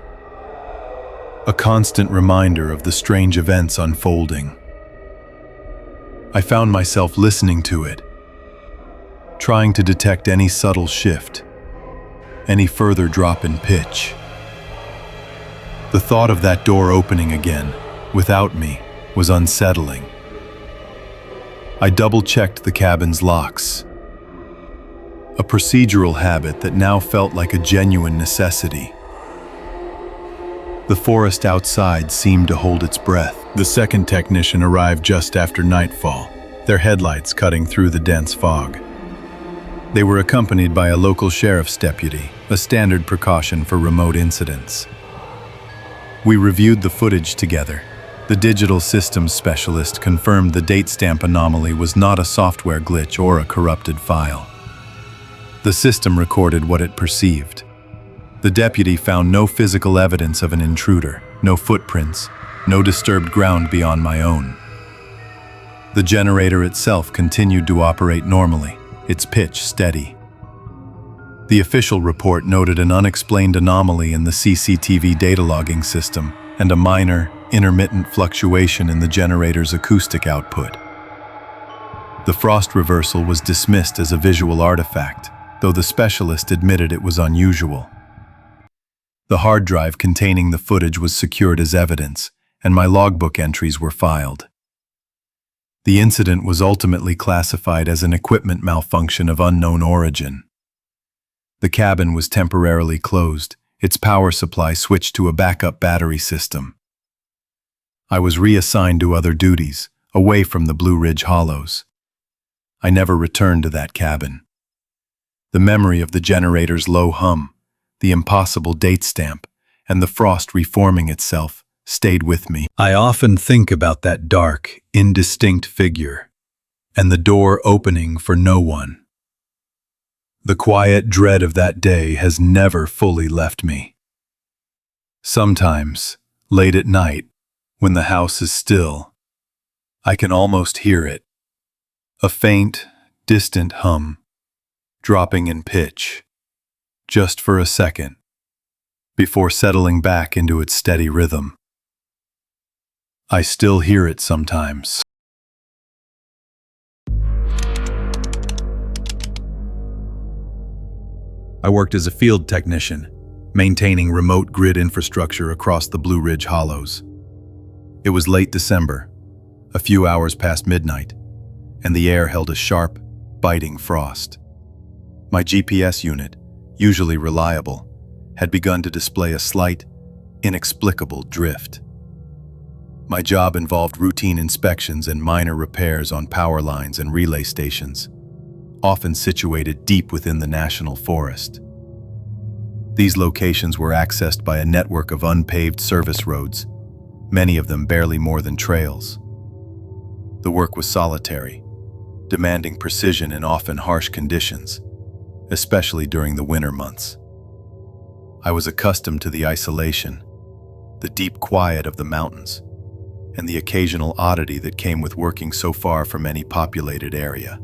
a constant reminder of the strange events unfolding. I found myself listening to it, trying to detect any subtle shift, any further drop in pitch. The thought of that door opening again, without me, was unsettling. I double-checked the cabin's locks, a procedural habit that now felt like a genuine necessity. The forest outside seemed to hold its breath. The second technician arrived just after nightfall, their headlights cutting through the dense fog. They were accompanied by a local sheriff's deputy, a standard precaution for remote incidents. We reviewed the footage together. The digital systems specialist confirmed the date stamp anomaly was not a software glitch or a corrupted file. The system recorded what it perceived. The deputy found no physical evidence of an intruder, no footprints, no disturbed ground beyond my own. The generator itself continued to operate normally, its pitch steady. The official report noted an unexplained anomaly in the CCTV data logging system and a minor, intermittent fluctuation in the generator's acoustic output. The frost reversal was dismissed as a visual artifact, though the specialist admitted it was unusual. The hard drive containing the footage was secured as evidence, and my logbook entries were filed. The incident was ultimately classified as an equipment malfunction of unknown origin. The cabin was temporarily closed, its power supply switched to a backup battery system. I was reassigned to other duties, away from the Blue Ridge Hollows. I never returned to that cabin. The memory of the generator's low hum, the impossible date stamp, and the frost reforming itself stayed with me. I often think about that dark, indistinct figure, and the door opening for no one. The quiet dread of that day has never fully left me. Sometimes, late at night, when the house is still, I can almost hear it. A faint, distant hum, dropping in pitch, just for a second, before settling back into its steady rhythm. I still hear it sometimes. I worked as a field technician, maintaining remote grid infrastructure across the Blue Ridge Hollows. It was late December, a few hours past midnight, and the air held a sharp, biting frost. My GPS unit, usually reliable, had begun to display a slight, inexplicable drift. My job involved routine inspections and minor repairs on power lines and relay stations, often situated deep within the national forest. These locations were accessed by a network of unpaved service roads, many of them barely more than trails. The work was solitary, demanding precision in often harsh conditions, especially during the winter months. I was accustomed to the isolation, the deep quiet of the mountains, and the occasional oddity that came with working so far from any populated area.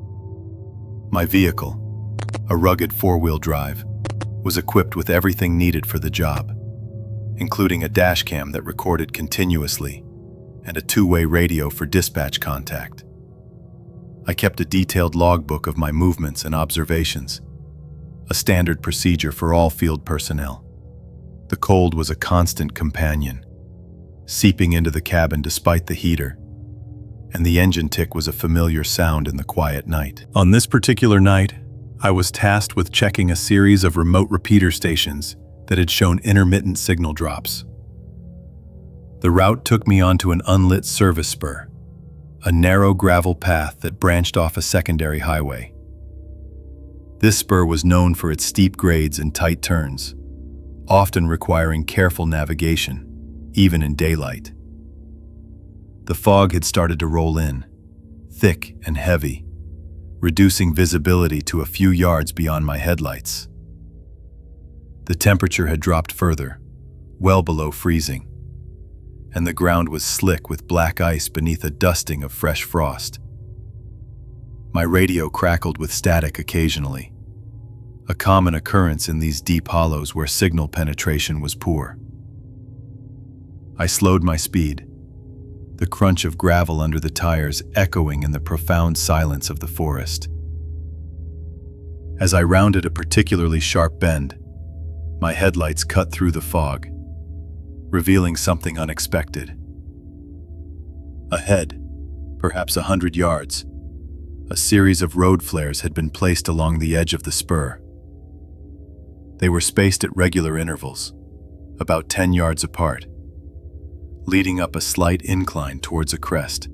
My vehicle, a rugged four-wheel drive, was equipped with everything needed for the job, including a dashcam that recorded continuously and a two-way radio for dispatch contact. I kept a detailed logbook of my movements and observations, a standard procedure for all field personnel. The cold was a constant companion, seeping into the cabin despite the heater, and the engine tick was a familiar sound in the quiet night. On this particular night, I was tasked with checking a series of remote repeater stations that had shown intermittent signal drops. The route took me onto an unlit service spur, a narrow gravel path that branched off a secondary highway. This spur was known for its steep grades and tight turns, often requiring careful navigation, even in daylight. The fog had started to roll in, thick and heavy, reducing visibility to a few yards beyond my headlights. The temperature had dropped further, well below freezing, and the ground was slick with black ice beneath a dusting of fresh frost. My radio crackled with static occasionally, a common occurrence in these deep hollows where signal penetration was poor. I slowed my speed, the crunch of gravel under the tires echoing in the profound silence of the forest. As I rounded a particularly sharp bend, my headlights cut through the fog, revealing something unexpected. Ahead, perhaps 100 yards, a series of road flares had been placed along the edge of the spur. They were spaced at regular intervals, about 10 yards apart, leading up a slight incline towards a crest.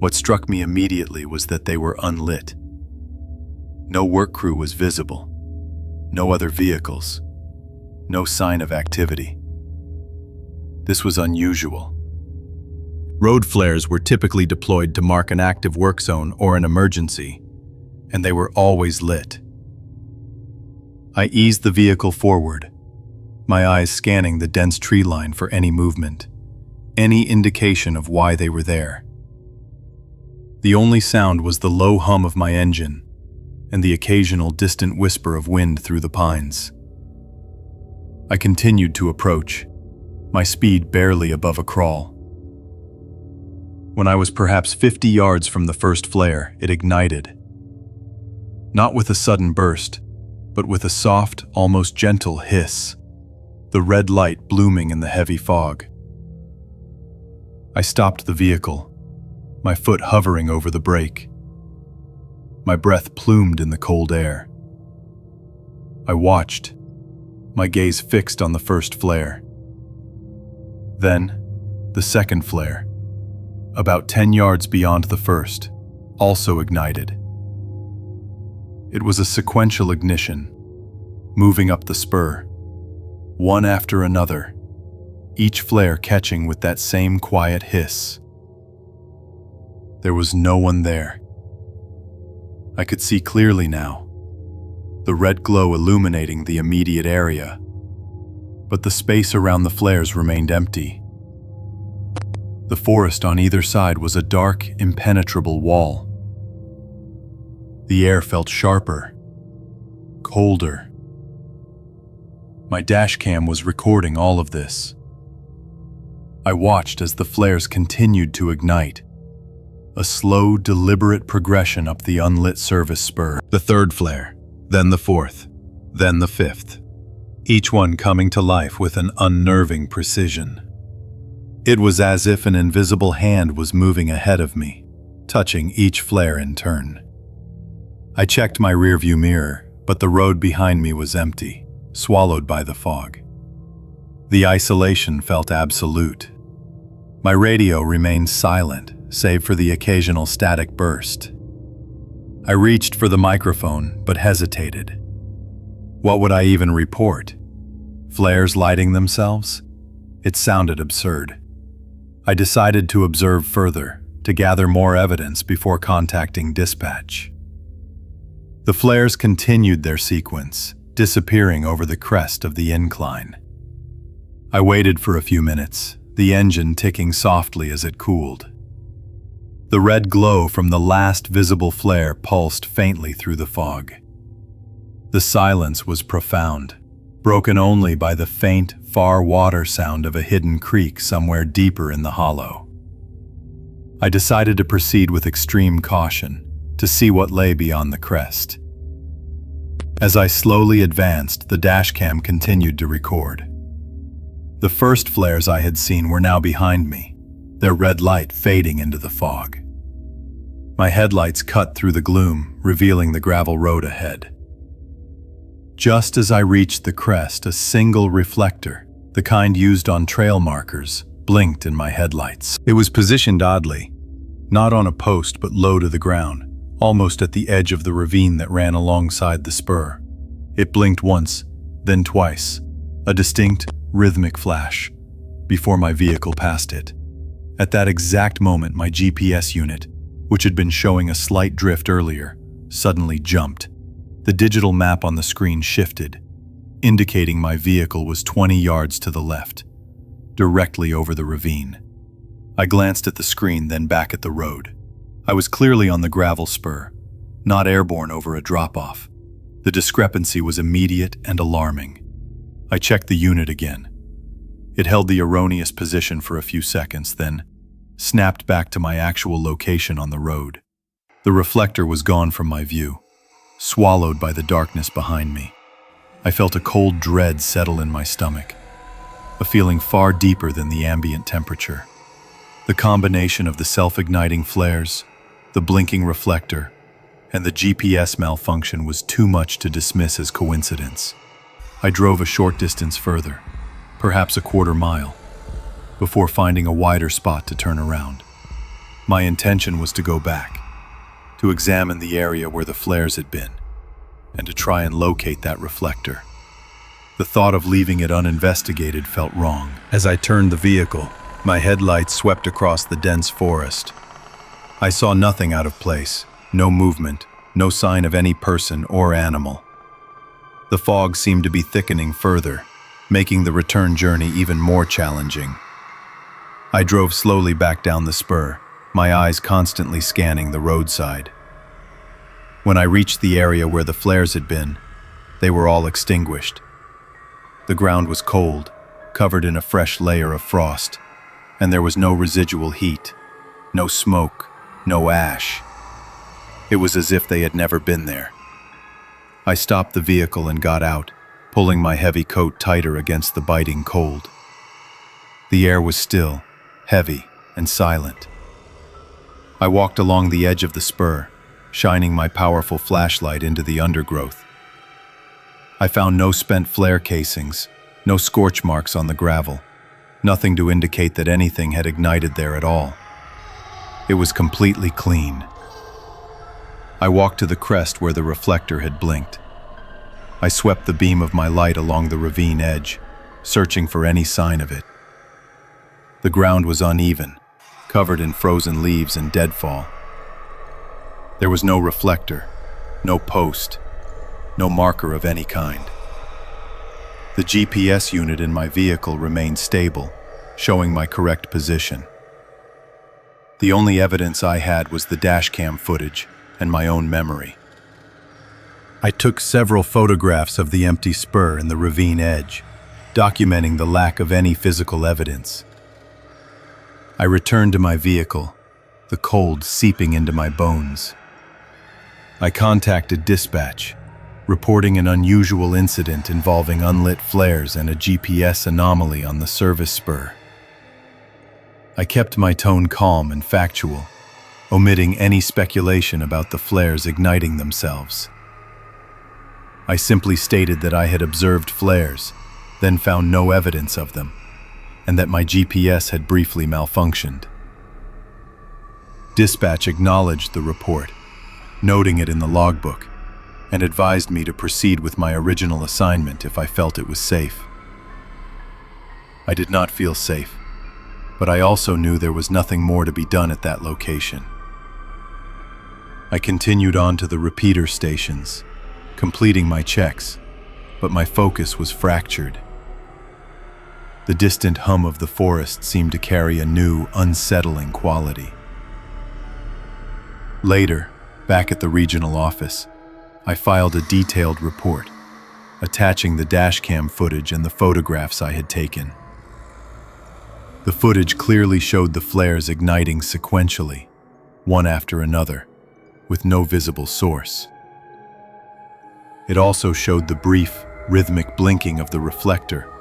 What struck me immediately was that they were unlit. No work crew was visible, no other vehicles, no sign of activity. This was unusual. Road flares were typically deployed to mark an active work zone or an emergency, and they were always lit. I eased the vehicle forward, my eyes scanning the dense tree line for any movement, any indication of why they were there. The only sound was the low hum of my engine and the occasional distant whisper of wind through the pines. I continued to approach, my speed barely above a crawl. When I was perhaps 50 yards from the first flare, it ignited. Not with a sudden burst, but with a soft, almost gentle hiss, the red light blooming in the heavy fog. I stopped the vehicle, my foot hovering over the brake. My breath plumed in the cold air. I watched, my gaze fixed on the first flare. Then, the second flare, about 10 yards beyond the first, also ignited. It was a sequential ignition, moving up the spur, one after another, each flare catching with that same quiet hiss. There was no one there. I could see clearly now, the red glow illuminating the immediate area, but the space around the flares remained empty. The forest on either side was a dark, impenetrable wall. The air felt sharper, colder. My dashcam was recording all of this. I watched as the flares continued to ignite, a slow, deliberate progression up the unlit service spur. The third flare, then the fourth, then the fifth, each one coming to life with an unnerving precision. It was as if an invisible hand was moving ahead of me, touching each flare in turn. I checked my rearview mirror, but the road behind me was empty, swallowed by the fog. The isolation felt absolute. My radio remained silent, save for the occasional static burst. I reached for the microphone, but hesitated. What would I even report? Flares lighting themselves? It sounded absurd. I decided to observe further, to gather more evidence before contacting dispatch. The flares continued their sequence, disappearing over the crest of the incline. I waited for a few minutes, the engine ticking softly as it cooled. The red glow from the last visible flare pulsed faintly through the fog. The silence was profound, broken only by the faint, far water sound of a hidden creek somewhere deeper in the hollow. I decided to proceed with extreme caution to see what lay beyond the crest. As I slowly advanced, the dashcam continued to record. The first flares I had seen were now behind me, their red light fading into the fog. My headlights cut through the gloom, revealing the gravel road ahead. Just as I reached the crest, a single reflector, the kind used on trail markers, blinked in my headlights. It was positioned oddly, not on a post but low to the ground, almost at the edge of the ravine that ran alongside the spur. It blinked once, then twice, a distinct, rhythmic flash, before my vehicle passed it. At that exact moment, my GPS unit, which had been showing a slight drift earlier, suddenly jumped. The digital map on the screen shifted, indicating my vehicle was 20 yards to the left, directly over the ravine. I glanced at the screen, then back at the road. I was clearly on the gravel spur, not airborne over a drop-off. The discrepancy was immediate and alarming. I checked the unit again. It held the erroneous position for a few seconds, then snapped back to my actual location on the road. The reflector was gone from my view, swallowed by the darkness behind me. I felt a cold dread settle in my stomach, a feeling far deeper than the ambient temperature. The combination of the self-igniting flares, the blinking reflector, and the GPS malfunction was too much to dismiss as coincidence. I drove a short distance further, perhaps a quarter mile, before finding a wider spot to turn around. My intention was to go back, to examine the area where the flares had been, and to try and locate that reflector. The thought of leaving it uninvestigated felt wrong. As I turned the vehicle, my headlights swept across the dense forest. I saw nothing out of place, no movement, no sign of any person or animal. The fog seemed to be thickening further, making the return journey even more challenging. I drove slowly back down the spur, my eyes constantly scanning the roadside. When I reached the area where the flares had been, they were all extinguished. The ground was cold, covered in a fresh layer of frost, and there was no residual heat, no smoke, no ash. It was as if they had never been there. I stopped the vehicle and got out, pulling my heavy coat tighter against the biting cold. The air was still, heavy, and silent. I walked along the edge of the spur, shining my powerful flashlight into the undergrowth. I found no spent flare casings, no scorch marks on the gravel, nothing to indicate that anything had ignited there at all. It was completely clean. I walked to the crest where the reflector had blinked. I swept the beam of my light along the ravine edge, searching for any sign of it. The ground was uneven, covered in frozen leaves and deadfall. There was no reflector, no post, no marker of any kind. The GPS unit in my vehicle remained stable, showing my correct position. The only evidence I had was the dashcam footage and my own memory. I took several photographs of the empty spur and the ravine edge, documenting the lack of any physical evidence. I returned to my vehicle, the cold seeping into my bones. I contacted dispatch, reporting an unusual incident involving unlit flares and a GPS anomaly on the service spur. I kept my tone calm and factual, omitting any speculation about the flares igniting themselves. I simply stated that I had observed flares, then found no evidence of them, and that my GPS had briefly malfunctioned. Dispatch acknowledged the report, noting it in the logbook, and advised me to proceed with my original assignment if I felt it was safe. I did not feel safe, but I also knew there was nothing more to be done at that location. I continued on to the repeater stations, completing my checks, but my focus was fractured. The distant hum of the forest seemed to carry a new, unsettling quality. Later, back at the regional office, I filed a detailed report, attaching the dashcam footage and the photographs I had taken. The footage clearly showed the flares igniting sequentially, one after another, with no visible source. It also showed the brief, rhythmic blinking of the reflector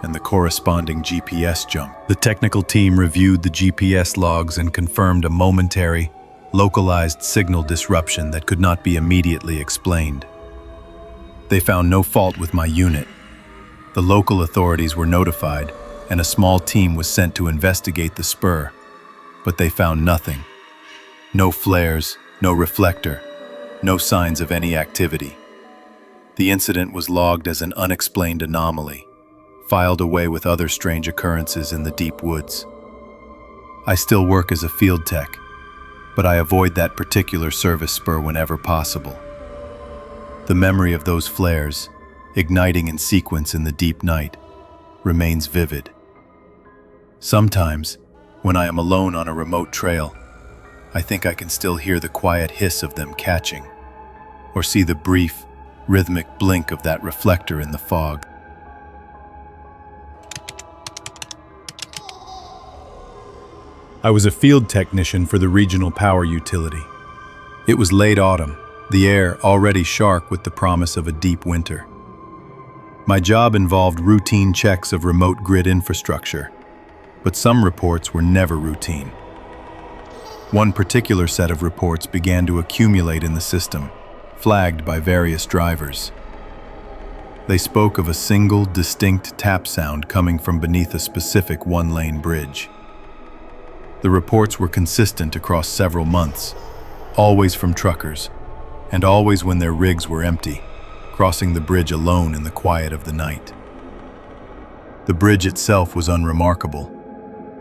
and the corresponding GPS jump. The technical team reviewed the GPS logs and confirmed a momentary, localized signal disruption that could not be immediately explained. They found no fault with my unit. The local authorities were notified, and a small team was sent to investigate the spur, but they found nothing. No flares, no reflector, no signs of any activity. The incident was logged as an unexplained anomaly, filed away with other strange occurrences in the deep woods. I still work as a field tech, but I avoid that particular service spur whenever possible. The memory of those flares, igniting in sequence in the deep night, remains vivid. Sometimes, when I am alone on a remote trail, I think I can still hear the quiet hiss of them catching, or see the brief, rhythmic blink of that reflector in the fog. I was a field technician for the regional power utility. It was late autumn, the air already sharp with the promise of a deep winter. My job involved routine checks of remote grid infrastructure, but some reports were never routine. One particular set of reports began to accumulate in the system, flagged by various drivers. They spoke of a single, distinct tap sound coming from beneath a specific one-lane bridge. The reports were consistent across several months, always from truckers, and always when their rigs were empty, crossing the bridge alone in the quiet of the night. The bridge itself was unremarkable,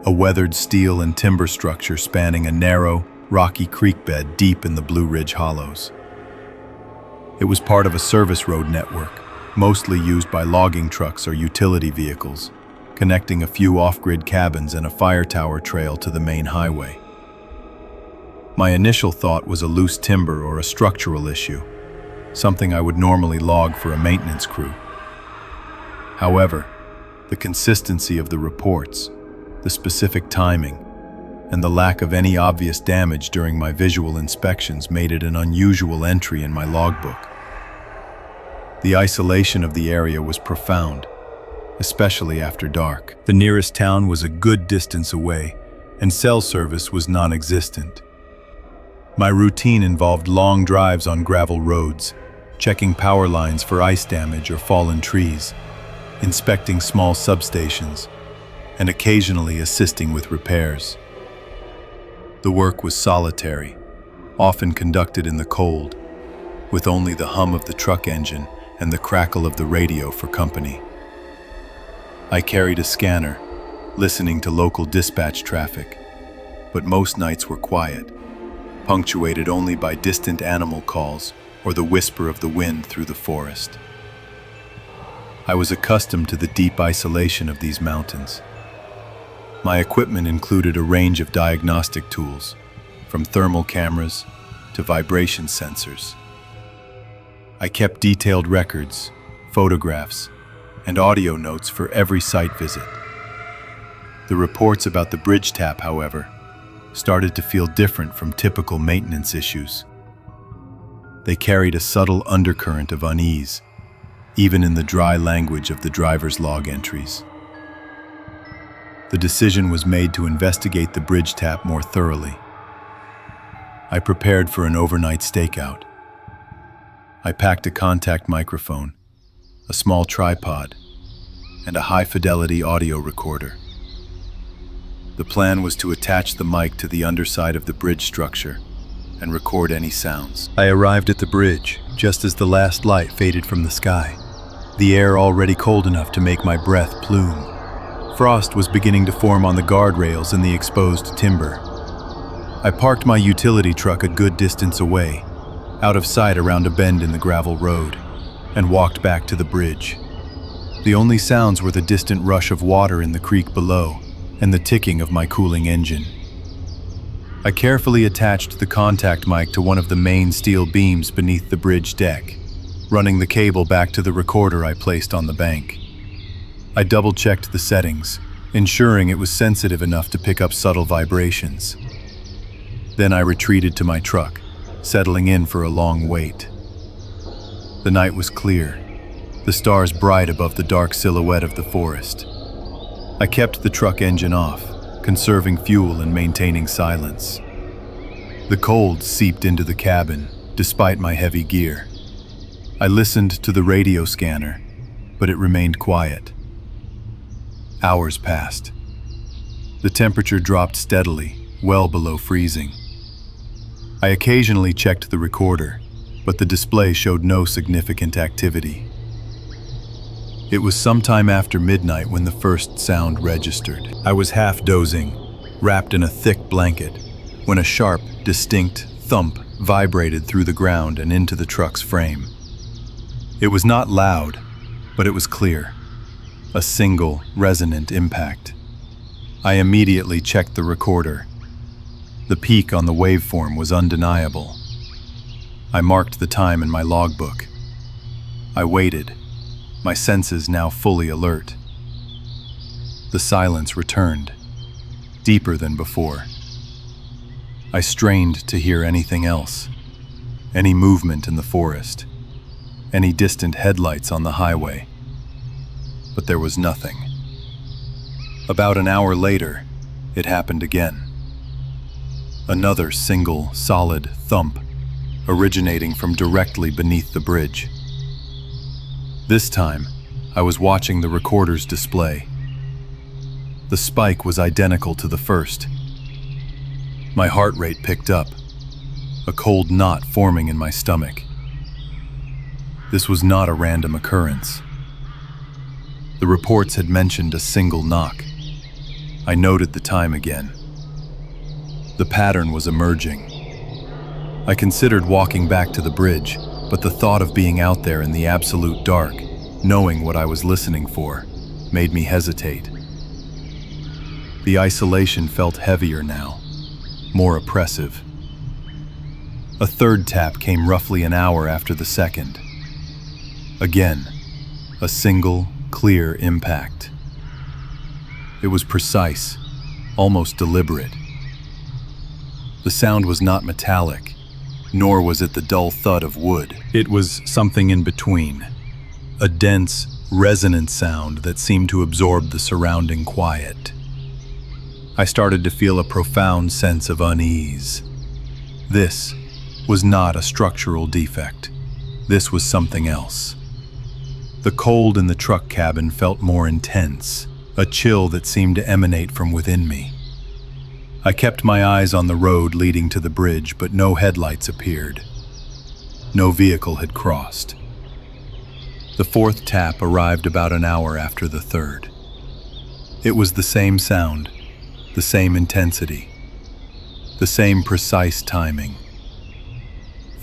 a weathered steel and timber structure spanning a narrow, rocky creek bed deep in the Blue Ridge Hollows. It was part of a service road network, mostly used by logging trucks or utility vehicles, connecting a few off-grid cabins and a fire tower trail to the main highway. My initial thought was a loose timber or a structural issue, something I would normally log for a maintenance crew. However, the consistency of the reports, the specific timing, and the lack of any obvious damage during my visual inspections made it an unusual entry in my logbook. The isolation of the area was profound, especially after dark. The nearest town was a good distance away, and cell service was non-existent. My routine involved long drives on gravel roads, checking power lines for ice damage or fallen trees, inspecting small substations, and occasionally assisting with repairs. The work was solitary, often conducted in the cold, with only the hum of the truck engine and the crackle of the radio for company. I carried a scanner, listening to local dispatch traffic, but most nights were quiet, punctuated only by distant animal calls or the whisper of the wind through the forest. I was accustomed to the deep isolation of these mountains. My equipment included a range of diagnostic tools, from thermal cameras to vibration sensors. I kept detailed records, photographs, and audio notes for every site visit. The reports about the bridge tap, however, started to feel different from typical maintenance issues. They carried a subtle undercurrent of unease, even in the dry language of the driver's log entries. The decision was made to investigate the bridge tap more thoroughly. I prepared for an overnight stakeout. I packed a contact microphone, a small tripod, and a high-fidelity audio recorder. The plan was to attach the mic to the underside of the bridge structure and record any sounds. I arrived at the bridge just as the last light faded from the sky, the air already cold enough to make my breath plume. Frost was beginning to form on the guardrails and the exposed timber. I parked my utility truck a good distance away, out of sight around a bend in the gravel road, and walked back to the bridge. The only sounds were the distant rush of water in the creek below and the ticking of my cooling engine. I carefully attached the contact mic to one of the main steel beams beneath the bridge deck. running the cable back to the recorder I placed on the bank. I double-checked the settings, ensuring it was sensitive enough to pick up subtle vibrations. Then I retreated to my truck, settling in for a long wait. The night was clear, the stars bright above the dark silhouette of the forest. I kept the truck engine off, conserving fuel and maintaining silence. The cold seeped into the cabin, despite my heavy gear. I listened to the radio scanner, but it remained quiet. Hours passed. The temperature dropped steadily, well below freezing. I occasionally checked the recorder, but the display showed no significant activity. It was sometime after midnight when the first sound registered. I was half dozing, wrapped in a thick blanket, when a sharp, distinct thump vibrated through the ground and into the truck's frame. It was not loud, but it was clear. A single, resonant impact. I immediately checked the recorder. The peak on the waveform was undeniable. I marked the time in my logbook. I waited, my senses now fully alert. The silence returned, deeper than before. I strained to hear anything else, any movement in the forest, any distant headlights on the highway. But there was nothing. About an hour later, it happened again. Another single, solid thump, originating from directly beneath the bridge. This time, I was watching the recorder's display. The spike was identical to the first. My heart rate picked up, a cold knot forming in my stomach. This was not a random occurrence. The reports had mentioned a single knock. I noted the time again. The pattern was emerging. I considered walking back to the bridge, but the thought of being out there in the absolute dark, knowing what I was listening for, made me hesitate. The isolation felt heavier now, more oppressive. A third tap came roughly an hour after the second. Again, a single, clear impact. It was precise, almost deliberate. The sound was not metallic, nor was it the dull thud of wood. It was something in between, a dense, resonant sound that seemed to absorb the surrounding quiet. I started to feel a profound sense of unease. This was not a structural defect. This was something else. The cold in the truck cabin felt more intense, a chill that seemed to emanate from within me. I kept my eyes on the road leading to the bridge, but no headlights appeared. No vehicle had crossed. The fourth tap arrived about an hour after the third. It was the same sound, the same intensity, the same precise timing.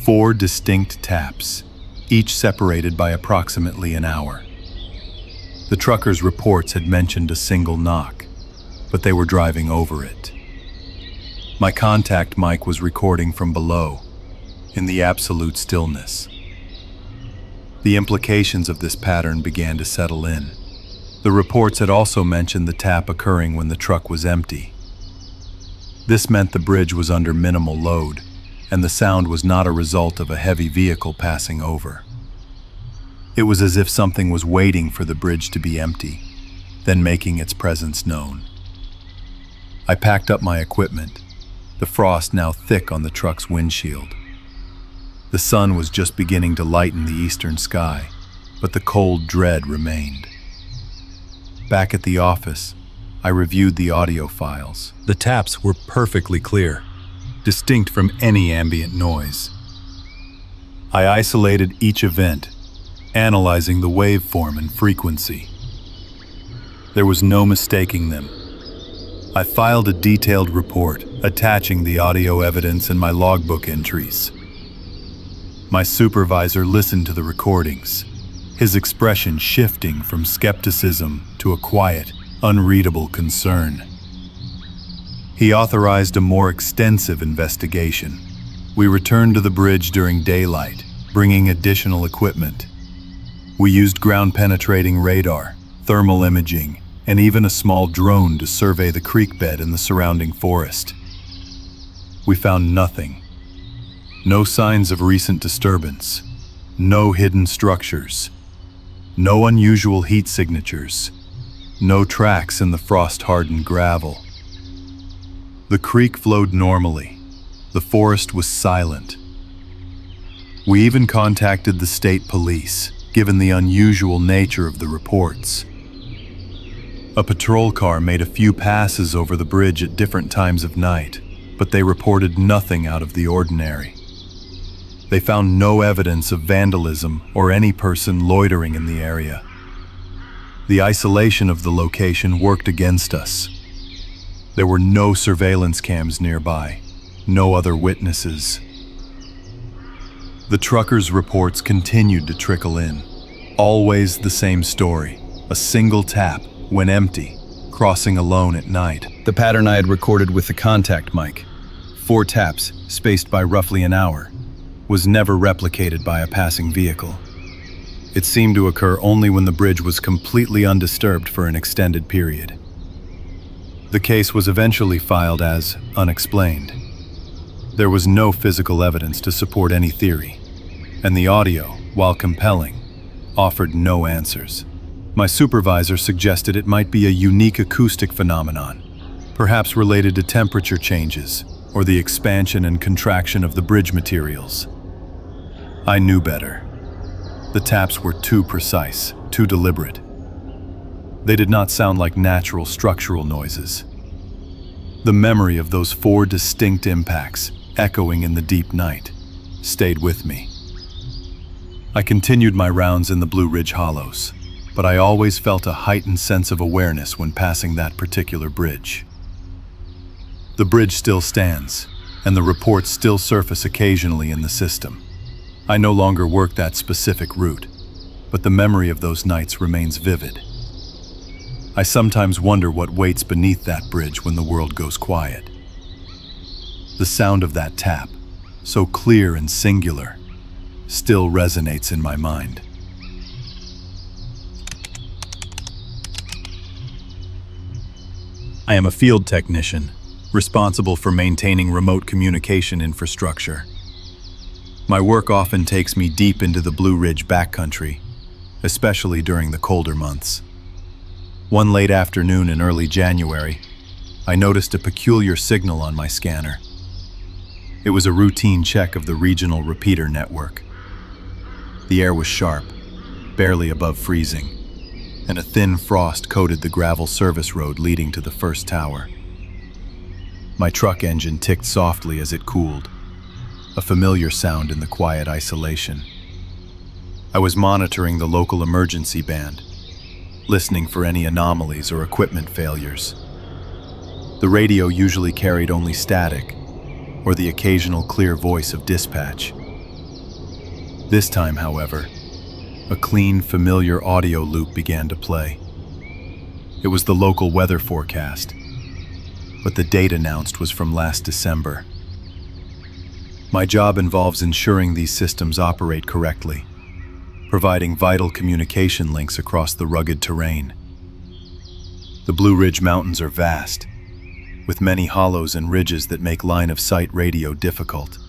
4 distinct taps, each separated by approximately an hour. The trucker's reports had mentioned a single knock, but they were driving over it. My contact mic was recording from below, in the absolute stillness. The implications of this pattern began to settle in. The reports had also mentioned the tap occurring when the truck was empty. This meant the bridge was under minimal load, and the sound was not a result of a heavy vehicle passing over. It was as if something was waiting for the bridge to be empty, then making its presence known. I packed up my equipment, the frost now thick on the truck's windshield. The sun was just beginning to lighten the eastern sky, but the cold dread remained. Back at the office, I reviewed the audio files. The taps were perfectly clear, distinct from any ambient noise. I isolated each event, analyzing the waveform and frequency. There was no mistaking them. I filed a detailed report, attaching the audio evidence and my logbook entries. My supervisor listened to the recordings, his expression shifting from skepticism to a quiet, unreadable concern. He authorized a more extensive investigation. We returned to the bridge during daylight, bringing additional equipment. We used ground-penetrating radar, thermal imaging, and even a small drone to survey the creek bed and the surrounding forest. We found nothing. No signs of recent disturbance, no hidden structures, no unusual heat signatures, no tracks in the frost-hardened gravel. The creek flowed normally. The forest was silent. We even contacted the state police, given the unusual nature of the reports. A patrol car made a few passes over the bridge at different times of night, but they reported nothing out of the ordinary. They found no evidence of vandalism or any person loitering in the area. The isolation of the location worked against us. There were no surveillance cams nearby, no other witnesses. The truckers' reports continued to trickle in. Always the same story, a single tap, when empty, crossing alone at night. The pattern I had recorded with the contact mic, 4 taps spaced by roughly an hour, was never replicated by a passing vehicle. It seemed to occur only when the bridge was completely undisturbed for an extended period. The case was eventually filed as unexplained. There was no physical evidence to support any theory, and the audio, while compelling, offered no answers. My supervisor suggested it might be a unique acoustic phenomenon, perhaps related to temperature changes or the expansion and contraction of the bridge materials. I knew better. The taps were too precise, too deliberate. They did not sound like natural structural noises. The memory of those 4 distinct impacts, echoing in the deep night, stayed with me. I continued my rounds in the Blue Ridge Hollows, but I always felt a heightened sense of awareness when passing that particular bridge. The bridge still stands, and the reports still surface occasionally in the system. I no longer work that specific route, but the memory of those nights remains vivid. I sometimes wonder what waits beneath that bridge when the world goes quiet. The sound of that tap, so clear and singular, still resonates in my mind. I am a field technician, responsible for maintaining remote communication infrastructure. My work often takes me deep into the Blue Ridge backcountry, especially during the colder months. One late afternoon in early January, I noticed a peculiar signal on my scanner. It was a routine check of the regional repeater network. The air was sharp, barely above freezing, and a thin frost coated the gravel service road leading to the first tower. My truck engine ticked softly as it cooled, a familiar sound in the quiet isolation. I was monitoring the local emergency band, listening for any anomalies or equipment failures. The radio usually carried only static, or the occasional clear voice of dispatch. This time, however, a clean, familiar audio loop began to play. It was the local weather forecast, but the date announced was from last December. My job involves ensuring these systems operate correctly, providing vital communication links across the rugged terrain. The Blue Ridge Mountains are vast, with many hollows and ridges that make line-of-sight radio difficult.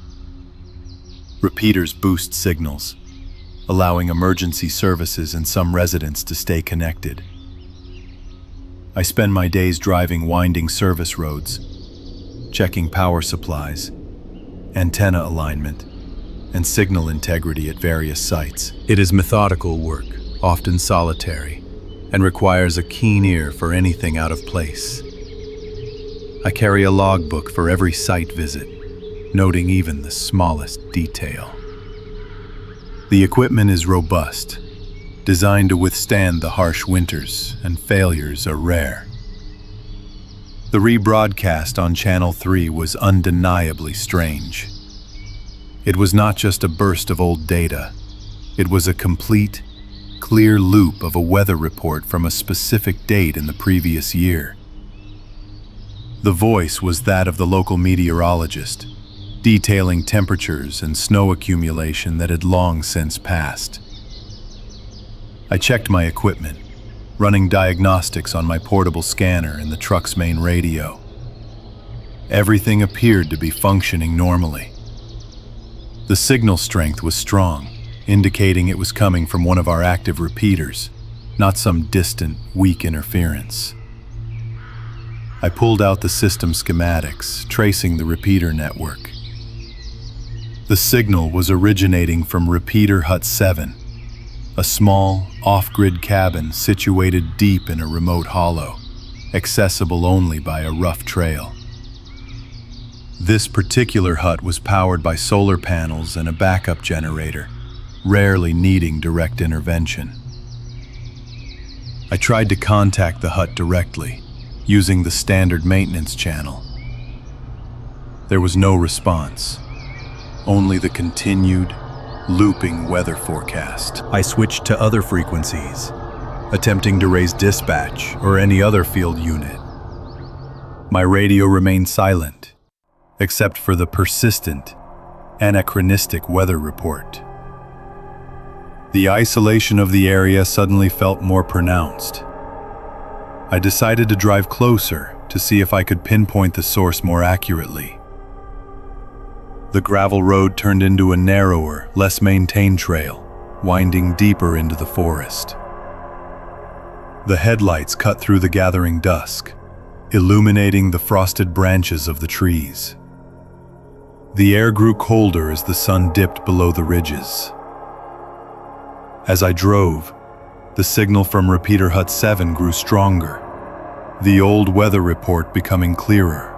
Repeaters boost signals, allowing emergency services and some residents to stay connected. I spend my days driving winding service roads, checking power supplies, antenna alignment, and signal integrity at various sites. It is methodical work, often solitary, and requires a keen ear for anything out of place. I carry a logbook for every site visit, noting even the smallest detail. The equipment is robust, designed to withstand the harsh winters, and failures are rare. The rebroadcast on Channel 3 was undeniably strange. It was not just a burst of old data. It was a complete, clear loop of a weather report from a specific date in the previous year. The voice was that of the local meteorologist, detailing temperatures and snow accumulation that had long since passed. I checked my equipment, running diagnostics on my portable scanner and the truck's main radio. Everything appeared to be functioning normally. The signal strength was strong, indicating it was coming from one of our active repeaters, not some distant, weak interference. I pulled out the system schematics, tracing the repeater network. The signal was originating from Repeater Hut 7, a small, off-grid cabin situated deep in a remote hollow, accessible only by a rough trail. This particular hut was powered by solar panels and a backup generator, rarely needing direct intervention. I tried to contact the hut directly, using the standard maintenance channel. There was no response, only the continued, looping weather forecast. I switched to other frequencies, attempting to raise dispatch or any other field unit. My radio remained silent, except for the persistent, anachronistic weather report. The isolation of the area suddenly felt more pronounced. I decided to drive closer to see if I could pinpoint the source more accurately. The gravel road turned into a narrower, less maintained trail, winding deeper into the forest. The headlights cut through the gathering dusk, illuminating the frosted branches of the trees. The air grew colder as the sun dipped below the ridges. As I drove, the signal from Repeater Hut 7 grew stronger, the old weather report becoming clearer,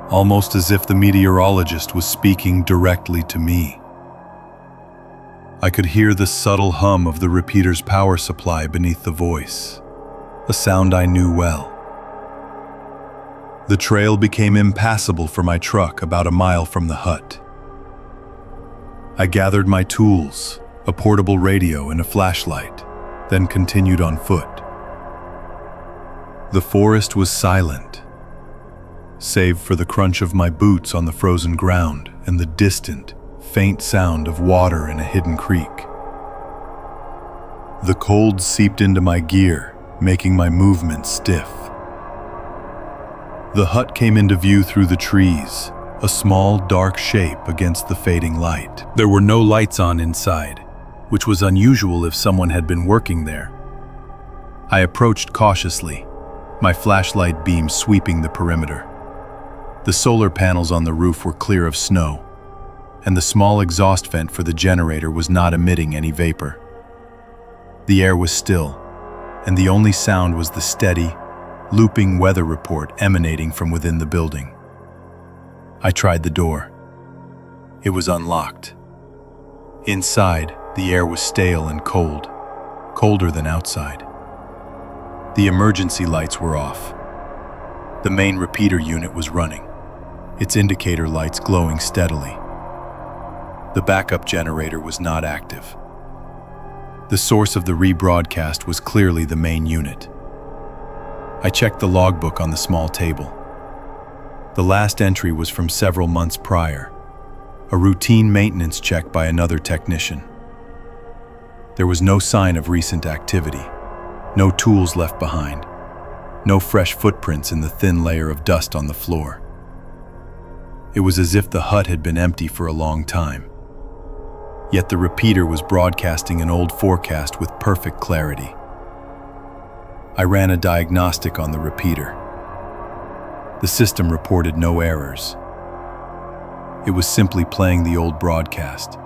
almost as if the meteorologist was speaking directly to me. I could hear the subtle hum of the repeater's power supply beneath the voice, a sound I knew well. The trail became impassable for my truck about a mile from the hut. I gathered my tools, a portable radio and a flashlight, then continued on foot. The forest was silent, save for the crunch of my boots on the frozen ground and the distant, faint sound of water in a hidden creek. The cold seeped into my gear, making my movements stiff. The hut came into view through the trees, a small, dark shape against the fading light. There were no lights on inside, which was unusual if someone had been working there. I approached cautiously, my flashlight beam sweeping the perimeter. The solar panels on the roof were clear of snow, and the small exhaust vent for the generator was not emitting any vapor. The air was still, and the only sound was the steady, looping weather report emanating from within the building. I tried the door. It was unlocked. Inside, the air was stale and cold, colder than outside. The emergency lights were off. The main repeater unit was running, its indicator lights glowing steadily. The backup generator was not active. The source of the rebroadcast was clearly the main unit. I checked the logbook on the small table. The last entry was from several months prior, a routine maintenance check by another technician. There was no sign of recent activity, no tools left behind, no fresh footprints in the thin layer of dust on the floor. It was as if the hut had been empty for a long time. Yet the repeater was broadcasting an old forecast with perfect clarity. I ran a diagnostic on the repeater. The system reported no errors. It was simply playing the old broadcast,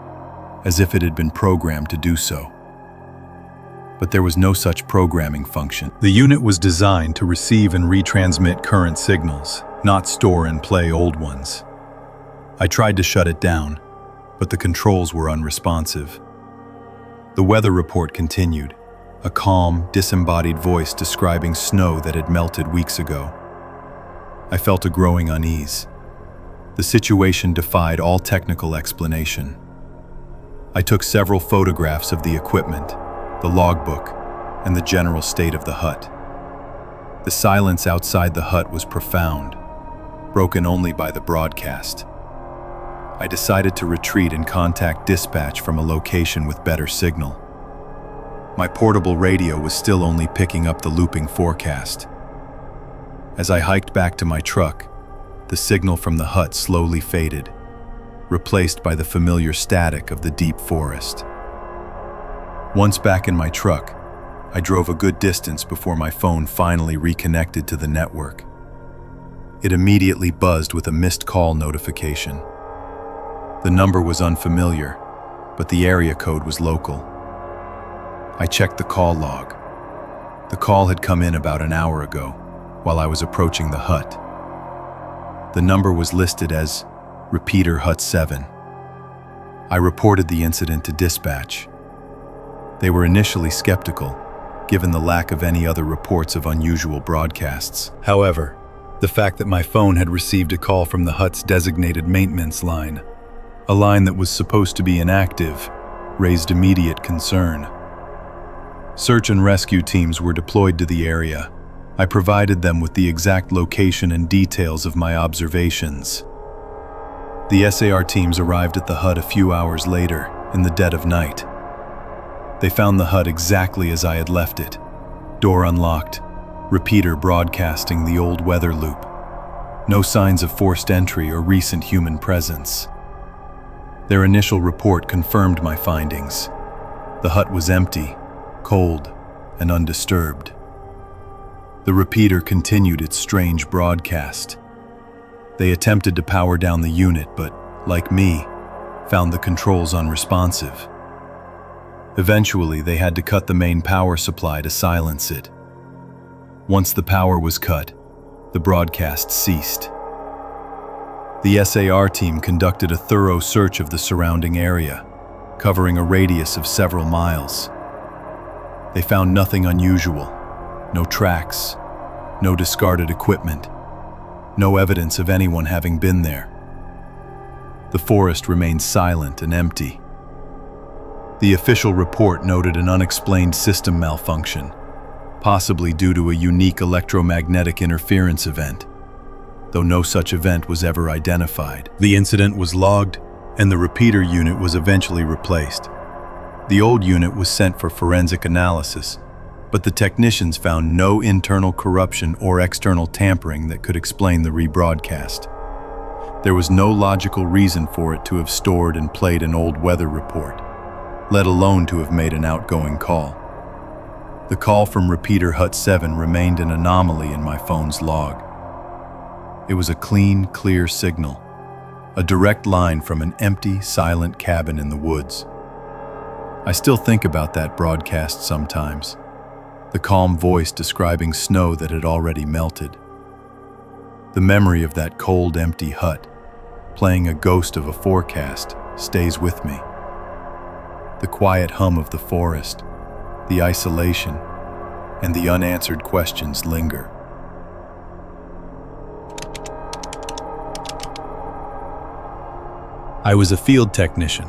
as if it had been programmed to do so. But there was no such programming function. The unit was designed to receive and retransmit current signals, not store and play old ones. I tried to shut it down, but the controls were unresponsive. The weather report continued, a calm, disembodied voice describing snow that had melted weeks ago. I felt a growing unease. The situation defied all technical explanation. I took several photographs of the equipment, the logbook, and the general state of the hut. The silence outside the hut was profound, broken only by the broadcast. I decided to retreat and contact dispatch from a location with better signal. My portable radio was still only picking up the looping forecast. As I hiked back to my truck, the signal from the hut slowly faded, replaced by the familiar static of the deep forest. Once back in my truck, I drove a good distance before my phone finally reconnected to the network. It immediately buzzed with a missed call notification. The number was unfamiliar, but the area code was local. I checked the call log. The call had come in about an hour ago, while I was approaching the hut. The number was listed as Repeater Hut 7. I reported the incident to dispatch. They were initially skeptical, given the lack of any other reports of unusual broadcasts. However, the fact that my phone had received a call from the hut's designated maintenance line, a line that was supposed to be inactive, raised immediate concern. Search and rescue teams were deployed to the area. I provided them with the exact location and details of my observations. The SAR teams arrived at the hut a few hours later, in the dead of night. They found the hut exactly as I had left it. Door unlocked, repeater broadcasting the old weather loop. No signs of forced entry or recent human presence. Their initial report confirmed my findings. The hut was empty, cold, and undisturbed. The repeater continued its strange broadcast. They attempted to power down the unit, but, like me, found the controls unresponsive. Eventually, they had to cut the main power supply to silence it. Once the power was cut, the broadcast ceased. The SAR team conducted a thorough search of the surrounding area, covering a radius of several miles. They found nothing unusual. No tracks, no discarded equipment, no evidence of anyone having been there. The forest remained silent and empty. The official report noted an unexplained system malfunction, possibly due to a unique electromagnetic interference event, though no such event was ever identified. The incident was logged, and the repeater unit was eventually replaced. The old unit was sent for forensic analysis, but the technicians found no internal corruption or external tampering that could explain the rebroadcast. There was no logical reason for it to have stored and played an old weather report, let alone to have made an outgoing call. The call from Repeater Hut 7 remained an anomaly in my phone's log. It was a clean, clear signal, a direct line from an empty, silent cabin in the woods. I still think about that broadcast sometimes. The calm voice describing snow that had already melted. The memory of that cold, empty hut, playing a ghost of a forecast, stays with me. The quiet hum of the forest, the isolation, and the unanswered questions linger. I was a field technician,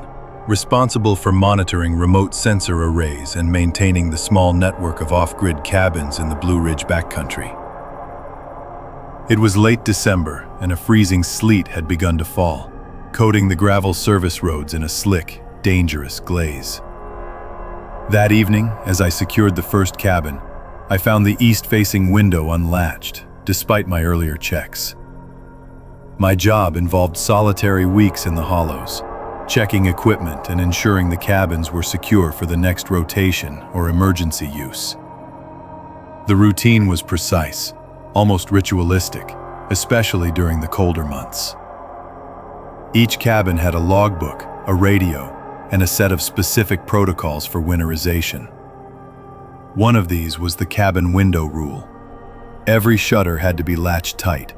responsible for monitoring remote sensor arrays and maintaining the small network of off-grid cabins in the Blue Ridge backcountry. It was late December, and a freezing sleet had begun to fall, coating the gravel service roads in a slick, dangerous glaze. That evening, as I secured the first cabin, I found the east-facing window unlatched, despite my earlier checks. My job involved solitary weeks in the hollows, checking equipment and ensuring the cabins were secure for the next rotation or emergency use. The routine was precise, almost ritualistic, especially during the colder months. Each cabin had a logbook, a radio, and a set of specific protocols for winterization. One of these was the cabin window rule. Every shutter had to be latched tight,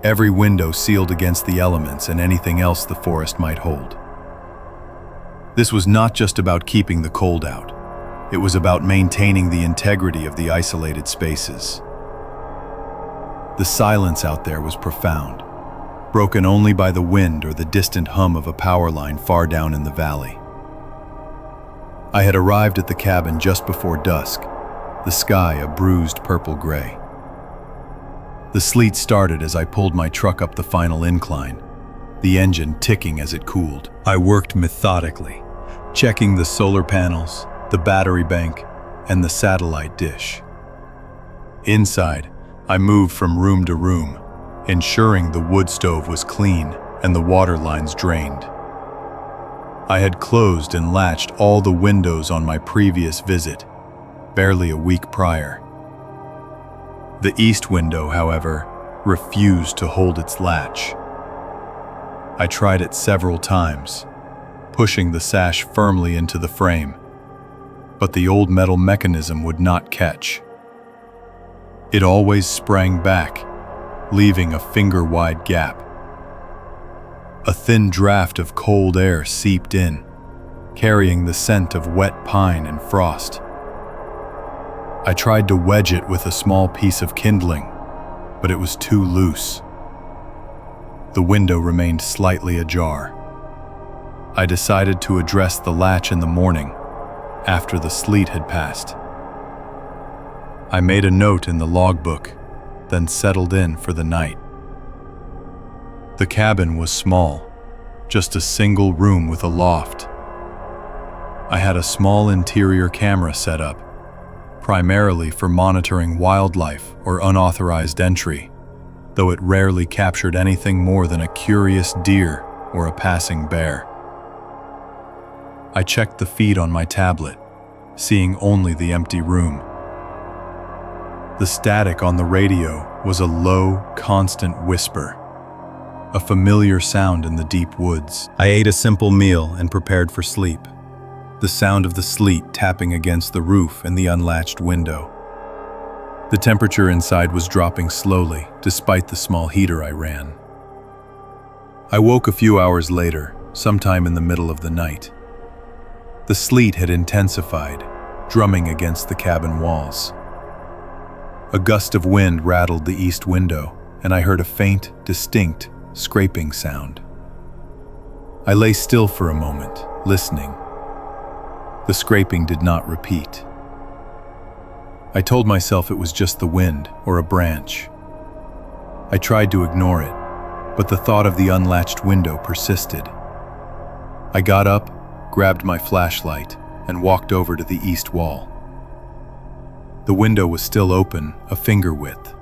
every window sealed against the elements and anything else the forest might hold. This was not just about keeping the cold out. It was about maintaining the integrity of the isolated spaces. The silence out there was profound, broken only by the wind or the distant hum of a power line far down in the valley. I had arrived at the cabin just before dusk, the sky a bruised purple-gray. The sleet started as I pulled my truck up the final incline, the engine ticking as it cooled. I worked methodically, checking the solar panels, the battery bank, and the satellite dish. Inside, I moved from room to room, ensuring the wood stove was clean and the water lines drained. I had closed and latched all the windows on my previous visit, barely a week prior. The east window, however, refused to hold its latch. I tried it several times, pushing the sash firmly into the frame, but the old metal mechanism would not catch. It always sprang back, leaving a finger-wide gap. A thin draft of cold air seeped in, carrying the scent of wet pine and frost. I tried to wedge it with a small piece of kindling, but it was too loose. The window remained slightly ajar. I decided to address the latch in the morning, after the sleet had passed. I made a note in the logbook, then settled in for the night. The cabin was small, just a single room with a loft. I had a small interior camera set up, primarily for monitoring wildlife or unauthorized entry, though it rarely captured anything more than a curious deer or a passing bear. I checked the feed on my tablet, seeing only the empty room. The static on the radio was a low, constant whisper, a familiar sound in the deep woods. I ate a simple meal and prepared for sleep, the sound of the sleet tapping against the roof and the unlatched window. The temperature inside was dropping slowly, despite the small heater I ran. I woke a few hours later, sometime in the middle of the night. The sleet had intensified, drumming against the cabin walls. A gust of wind rattled the east window, and I heard a faint, distinct, scraping sound. I lay still for a moment, listening. The scraping did not repeat. I told myself it was just the wind or a branch. I tried to ignore it, but the thought of the unlatched window persisted. I got up, grabbed my flashlight, and walked over to the east wall. The window was still open, a finger width.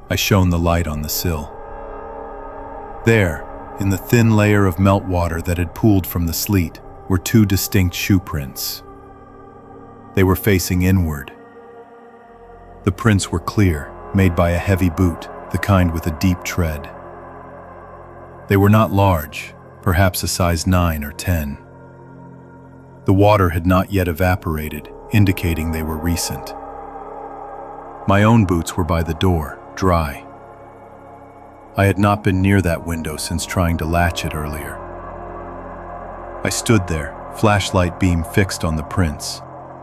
I shone the light on the sill. There, in the thin layer of meltwater that had pooled from the sleet, were two distinct shoe prints. They were facing inward. The prints were clear, made by a heavy boot, the kind with a deep tread. They were not large, perhaps a size 9 or 10. The water had not yet evaporated, indicating they were recent. My own boots were by the door, dry. I had not been near that window since trying to latch it earlier. I stood there, flashlight beam fixed on the prints,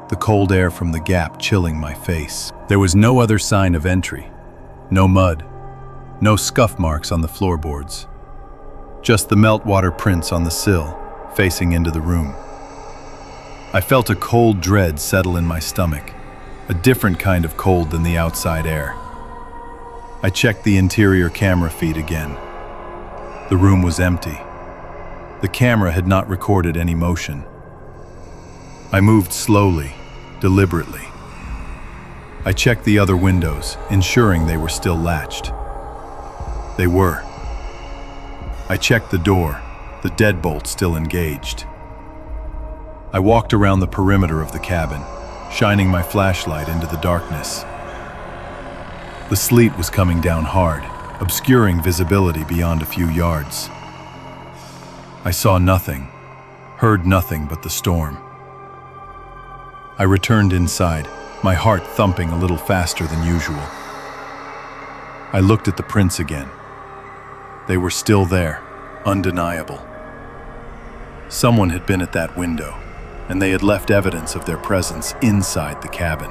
the cold air from the gap chilling my face. There was no other sign of entry. No mud, no scuff marks on the floorboards. Just the meltwater prints on the sill, facing into the room. I felt a cold dread settle in my stomach, a different kind of cold than the outside air. I checked the interior camera feed again. The room was empty. The camera had not recorded any motion. I moved slowly, deliberately. I checked the other windows, ensuring they were still latched. They were. I checked the door, the deadbolt still engaged. I walked around the perimeter of the cabin, shining my flashlight into the darkness. The sleet was coming down hard, obscuring visibility beyond a few yards. I saw nothing, heard nothing but the storm. I returned inside, my heart thumping a little faster than usual. I looked at the prints again. They were still there, undeniable. Someone had been at that window, and they had left evidence of their presence inside the cabin.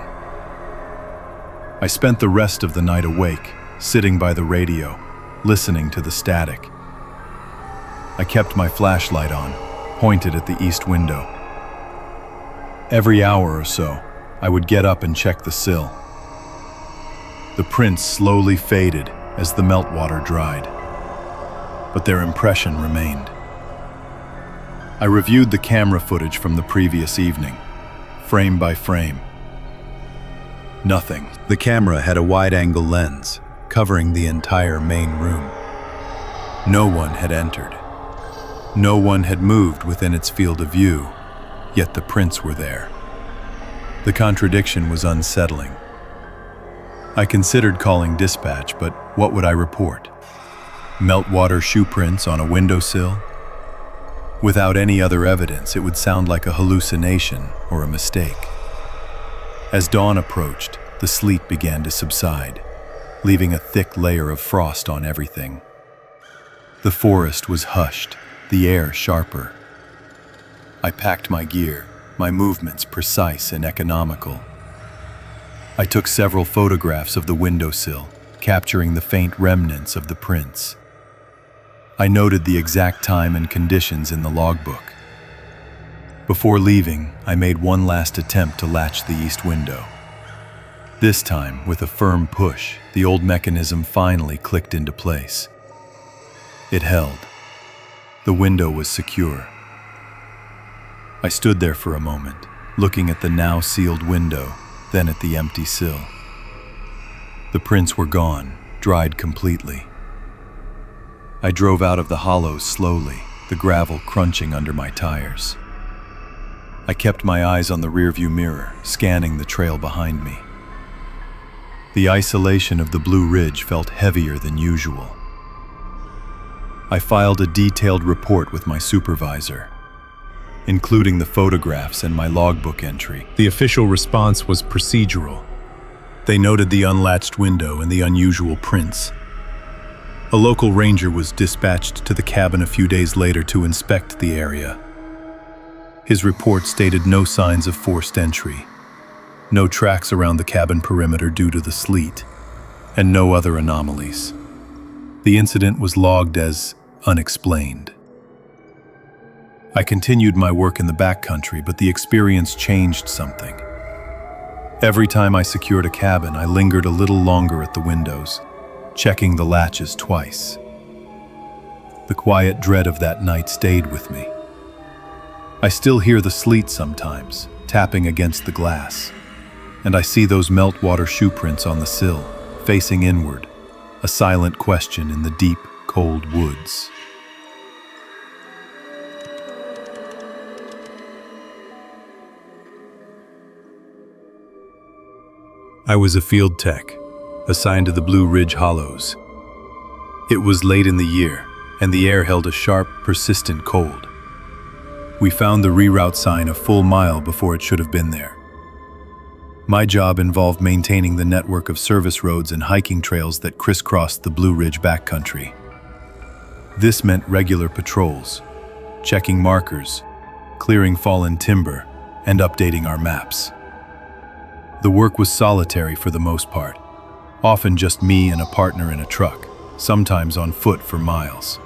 I spent the rest of the night awake, sitting by the radio, listening to the static. I kept my flashlight on, pointed at the east window. Every hour or so, I would get up and check the sill. The prints slowly faded as the meltwater dried. but their impression remained. I reviewed the camera footage from the previous evening, frame by frame. Nothing. The camera had a wide-angle lens, covering the entire main room. No one had entered. No one had moved within its field of view, yet the prints were there. The contradiction was unsettling. I considered calling dispatch, but what would I report? Meltwater shoe prints on a windowsill? Without any other evidence, it would sound like a hallucination or a mistake. As dawn approached, the sleet began to subside, leaving a thick layer of frost on everything. The forest was hushed, the air sharper. I packed my gear, my movements precise and economical. I took several photographs of the windowsill, capturing the faint remnants of the prints. I noted the exact time and conditions in the logbook. Before leaving, I made one last attempt to latch the east window. This time, with a firm push, the old mechanism finally clicked into place. It held. The window was secure. I stood there for a moment, looking at the now sealed window, then at the empty sill. The prints were gone, dried completely. I drove out of the hollows slowly, the gravel crunching under my tires. I kept my eyes on the rearview mirror, scanning the trail behind me. The isolation of the Blue Ridge felt heavier than usual. I filed a detailed report with my supervisor, including the photographs and my logbook entry. The official response was procedural. They noted the unlatched window and the unusual prints. A local ranger was dispatched to the cabin a few days later to inspect the area. His report stated no signs of forced entry, no tracks around the cabin perimeter due to the sleet, and no other anomalies. The incident was logged as unexplained. I continued my work in the backcountry, but the experience changed something. Every time I secured a cabin, I lingered a little longer at the windows, checking the latches twice. The quiet dread of that night stayed with me. I still hear the sleet sometimes, tapping against the glass, and I see those meltwater shoe prints on the sill, facing inward, a silent question in the deep, cold woods. I was a field tech, assigned to the Blue Ridge Hollows. It was late in the year, and the air held a sharp, persistent cold. We found the reroute sign a full mile before it should have been there. My job involved maintaining the network of service roads and hiking trails that crisscrossed the Blue Ridge backcountry. This meant regular patrols, checking markers, clearing fallen timber, and updating our maps. The work was solitary for the most part, often just me and a partner in a truck, sometimes on foot for miles.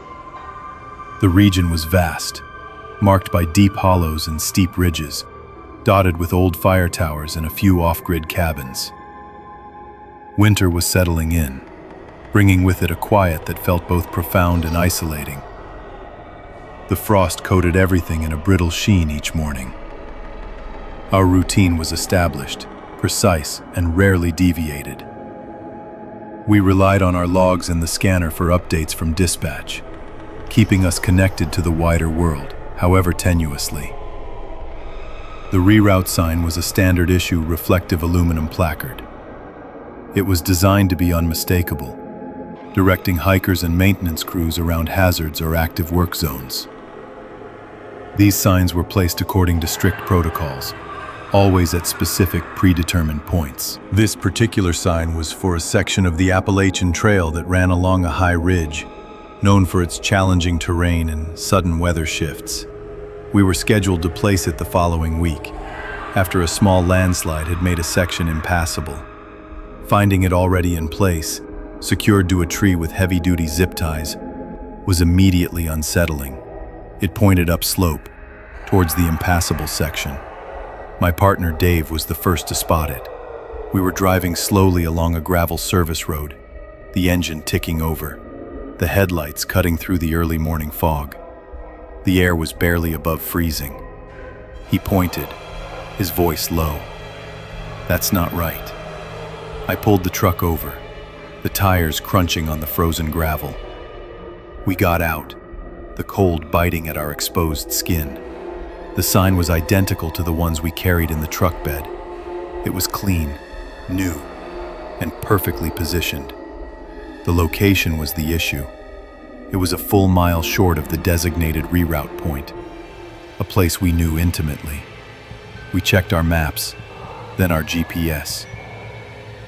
The region was vast, marked by deep hollows and steep ridges, dotted with old fire towers and a few off-grid cabins. Winter was settling in, bringing with it a quiet that felt both profound and isolating. The frost coated everything in a brittle sheen each morning. Our routine was established, precise, and rarely deviated. We relied on our logs and the scanner for updates from dispatch, keeping us connected to the wider world, however tenuously. The reroute sign was a standard issue reflective aluminum placard. It was designed to be unmistakable, directing hikers and maintenance crews around hazards or active work zones. These signs were placed according to strict protocols, always at specific predetermined points. This particular sign was for a section of the Appalachian Trail that ran along a high ridge, known for its challenging terrain and sudden weather shifts. We were scheduled to place it the following week, after a small landslide had made a section impassable. Finding it already in place, secured to a tree with heavy-duty zip ties, was immediately unsettling. It pointed upslope, towards the impassable section. My partner Dave was the first to spot it. We were driving slowly along a gravel service road, the engine ticking over. the headlights cutting through the early morning fog. The air was barely above freezing. He pointed, his voice low. "That's not right." I pulled the truck over, the tires crunching on the frozen gravel. We got out, the cold biting at our exposed skin. The sign was identical to the ones we carried in the truck bed. It was clean, new, and perfectly positioned. The location was the issue. It was a full mile short of the designated reroute point, a place we knew intimately. We checked our maps, then our GPS.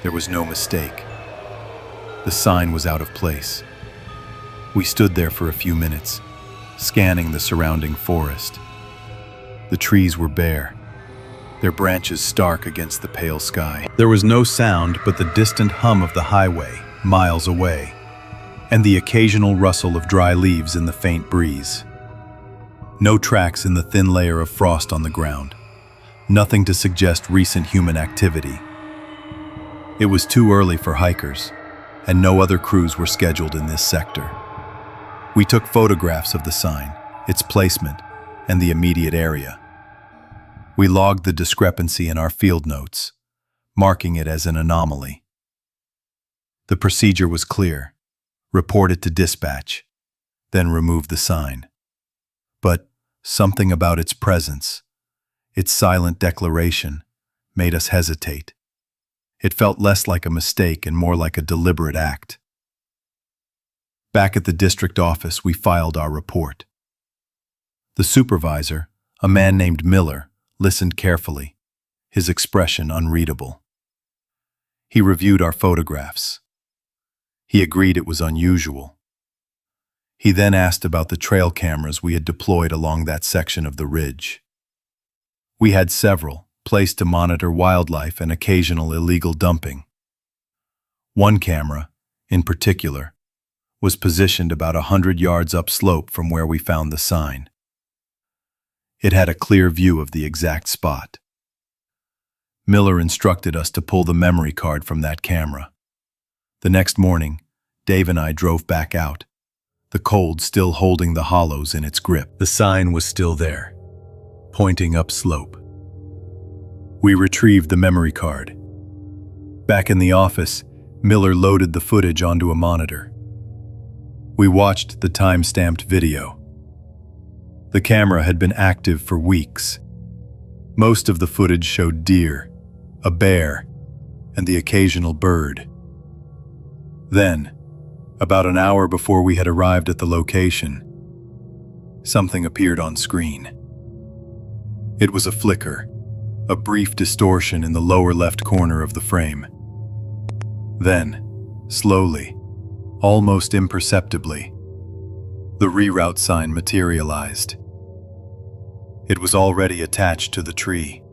There was no mistake. The sign was out of place. We stood there for a few minutes, scanning the surrounding forest. The trees were bare, their branches stark against the pale sky. There was no sound but the distant hum of the highway, miles away, and the occasional rustle of dry leaves in the faint breeze. No tracks in the thin layer of frost on the ground, nothing to suggest recent human activity. It was too early for hikers, and no other crews were scheduled in this sector. We took photographs of the sign, its placement, and the immediate area. We logged the discrepancy in our field notes, marking it as an anomaly. The procedure was clear: report it to dispatch, then remove the sign. But something about its presence, its silent declaration, made us hesitate. It felt less like a mistake and more like a deliberate act. Back at the district office, we filed our report. The supervisor, a man named Miller, listened carefully, his expression unreadable. He reviewed our photographs. He agreed it was unusual. He then asked about the trail cameras we had deployed along that section of the ridge. We had several, placed to monitor wildlife and occasional illegal dumping. One camera, in particular, was positioned about 100 yards upslope from where we found the sign. It had a clear view of the exact spot. Miller instructed us to pull the memory card from that camera. The next morning, Dave and I drove back out, the cold still holding the hollows in its grip. The sign was still there, pointing upslope. We retrieved the memory card. Back in the office, Miller loaded the footage onto a monitor. We watched the time-stamped video. The camera had been active for weeks. Most of the footage showed deer, a bear, and the occasional bird. Then, about an hour before we had arrived at the location, something appeared on screen. It was a flicker, a brief distortion in the lower left corner of the frame. Then, slowly, almost imperceptibly, the reroute sign materialized. It was already attached to the tree.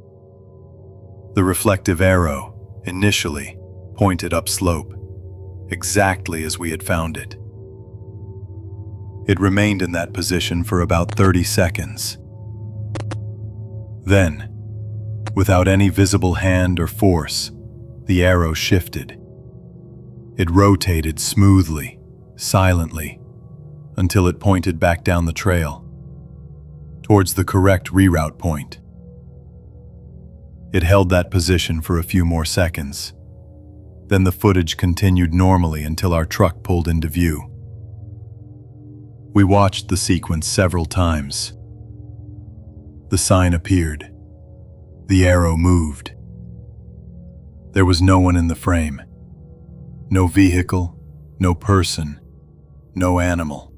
The reflective arrow, initially, pointed upslope, exactly as we had found it. It remained in that position for about 30 seconds. Then, without any visible hand or force, the arrow shifted. It rotated smoothly, silently, until it pointed back down the trail, towards the correct reroute point. It held that position for a few more seconds. Then the footage continued normally until our truck pulled into view. We watched the sequence several times. The sign appeared. The arrow moved. There was no one in the frame. No vehicle, no person, no animal.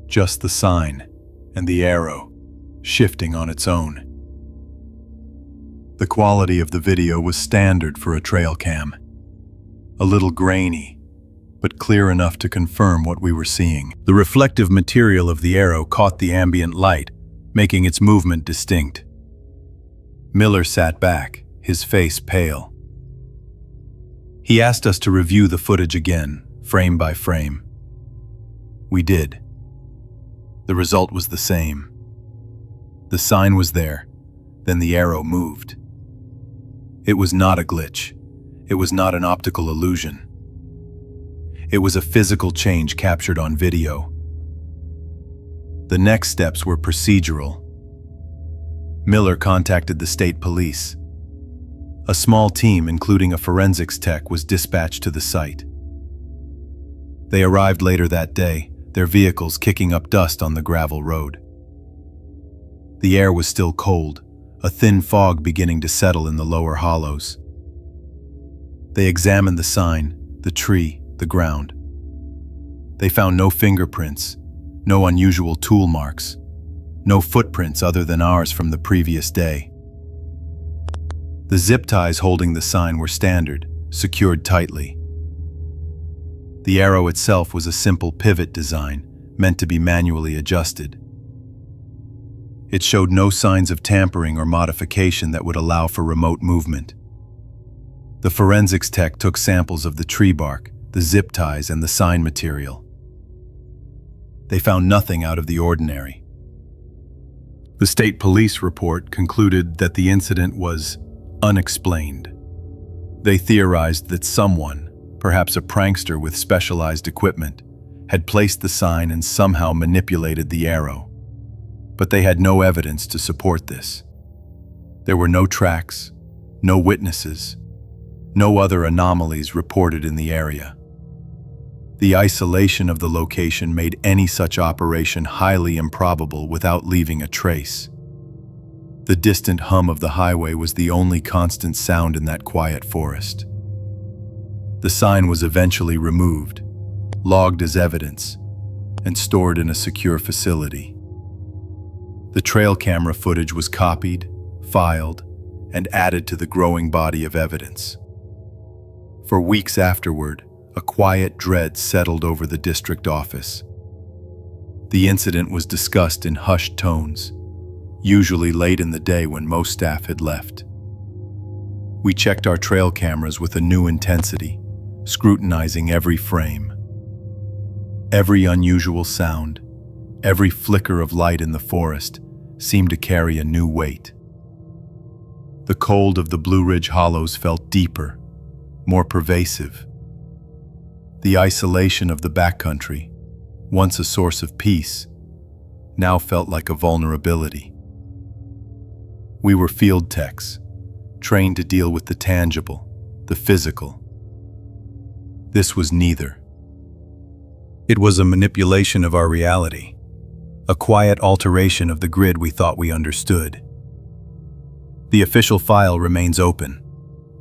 Just the sign and the arrow, shifting on its own. The quality of the video was standard for a trail cam. A little grainy, but clear enough to confirm what we were seeing. The reflective material of the arrow caught the ambient light, making its movement distinct. Miller sat back, his face pale. He asked us to review the footage again, frame by frame. We did. The result was the same. The sign was there, then the arrow moved. It was not a glitch. It was not an optical illusion. It was a physical change captured on video. The next steps were procedural. Miller contacted the state police. A small team, including a forensics tech, was dispatched to the site. They arrived later that day, their vehicles kicking up dust on the gravel road. The air was still cold, a thin fog beginning to settle in the lower hollows. They examined the sign, the tree, the ground. They found no fingerprints, no unusual tool marks, no footprints other than ours from the previous day. The zip ties holding the sign were standard, secured tightly. The arrow itself was a simple pivot design, meant to be manually adjusted. It showed no signs of tampering or modification that would allow for remote movement. The forensics tech took samples of the tree bark, the zip ties, and the sign material. They found nothing out of the ordinary. The state police report concluded that the incident was unexplained. They theorized that someone, perhaps a prankster with specialized equipment, had placed the sign and somehow manipulated the arrow. But they had no evidence to support this. There were no tracks, no witnesses, no other anomalies reported in the area. The isolation of the location made any such operation highly improbable without leaving a trace. The distant hum of the highway was the only constant sound in that quiet forest. The sign was eventually removed, logged as evidence, and stored in a secure facility. The trail camera footage was copied, filed, and added to the growing body of evidence. For weeks afterward, a quiet dread settled over the district office. The incident was discussed in hushed tones, usually late in the day when most staff had left. We checked our trail cameras with a new intensity, scrutinizing every frame. Every unusual sound, every flicker of light in the forest seemed to carry a new weight. The cold of the Blue Ridge Hollows felt deeper, more pervasive. The isolation of the backcountry, once a source of peace, now felt like a vulnerability. We were field techs, trained to deal with the tangible, the physical. This was neither. It was a manipulation of our reality, a quiet alteration of the grid we thought we understood. The official file remains open,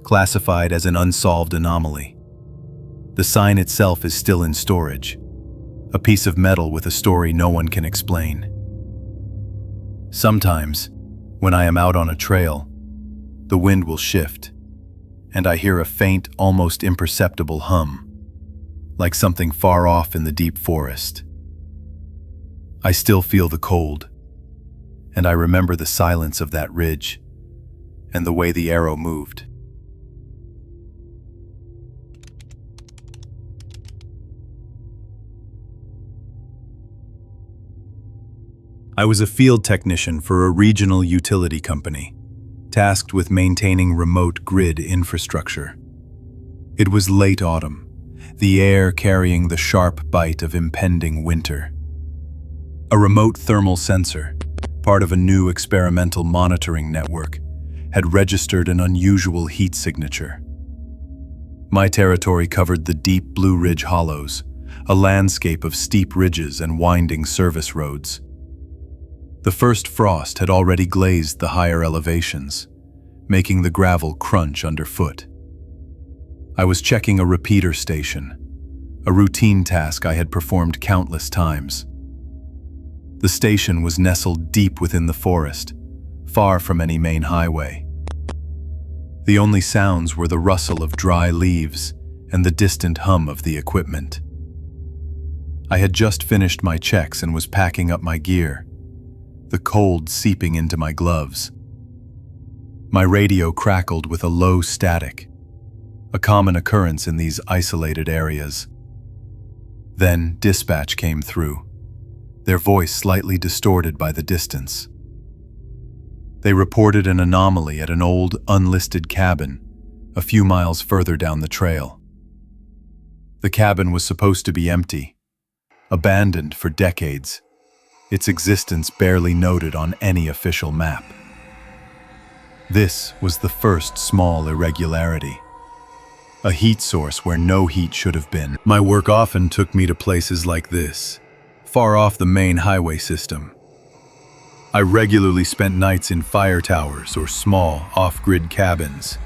classified as an unsolved anomaly. The sign itself is still in storage, a piece of metal with a story no one can explain. Sometimes, when I am out on a trail, the wind will shift, and I hear a faint, almost imperceptible hum, like something far off in the deep forest. I still feel the cold, and I remember the silence of that ridge and the way the arrow moved. I was a field technician for a regional utility company, tasked with maintaining remote grid infrastructure. It was late autumn, the air carrying the sharp bite of impending winter. A remote thermal sensor, part of a new experimental monitoring network, had registered an unusual heat signature. My territory covered the deep Blue Ridge Hollows, a landscape of steep ridges and winding service roads. The first frost had already glazed the higher elevations, making the gravel crunch underfoot. I was checking a repeater station, a routine task I had performed countless times. The station was nestled deep within the forest, far from any main highway. The only sounds were the rustle of dry leaves and the distant hum of the equipment. I had just finished my checks and was packing up my gear, the cold seeping into my gloves. My radio crackled with a low static, a common occurrence in these isolated areas. Then dispatch came through, their voice slightly distorted by the distance. They reported an anomaly at an old, unlisted cabin a few miles further down the trail. The cabin was supposed to be empty, abandoned for decades, its existence barely noted on any official map. This was the first small irregularity, a heat source where no heat should have been. My work often took me to places like this, far off the main highway system. I regularly spent nights in fire towers or small, off-grid cabins,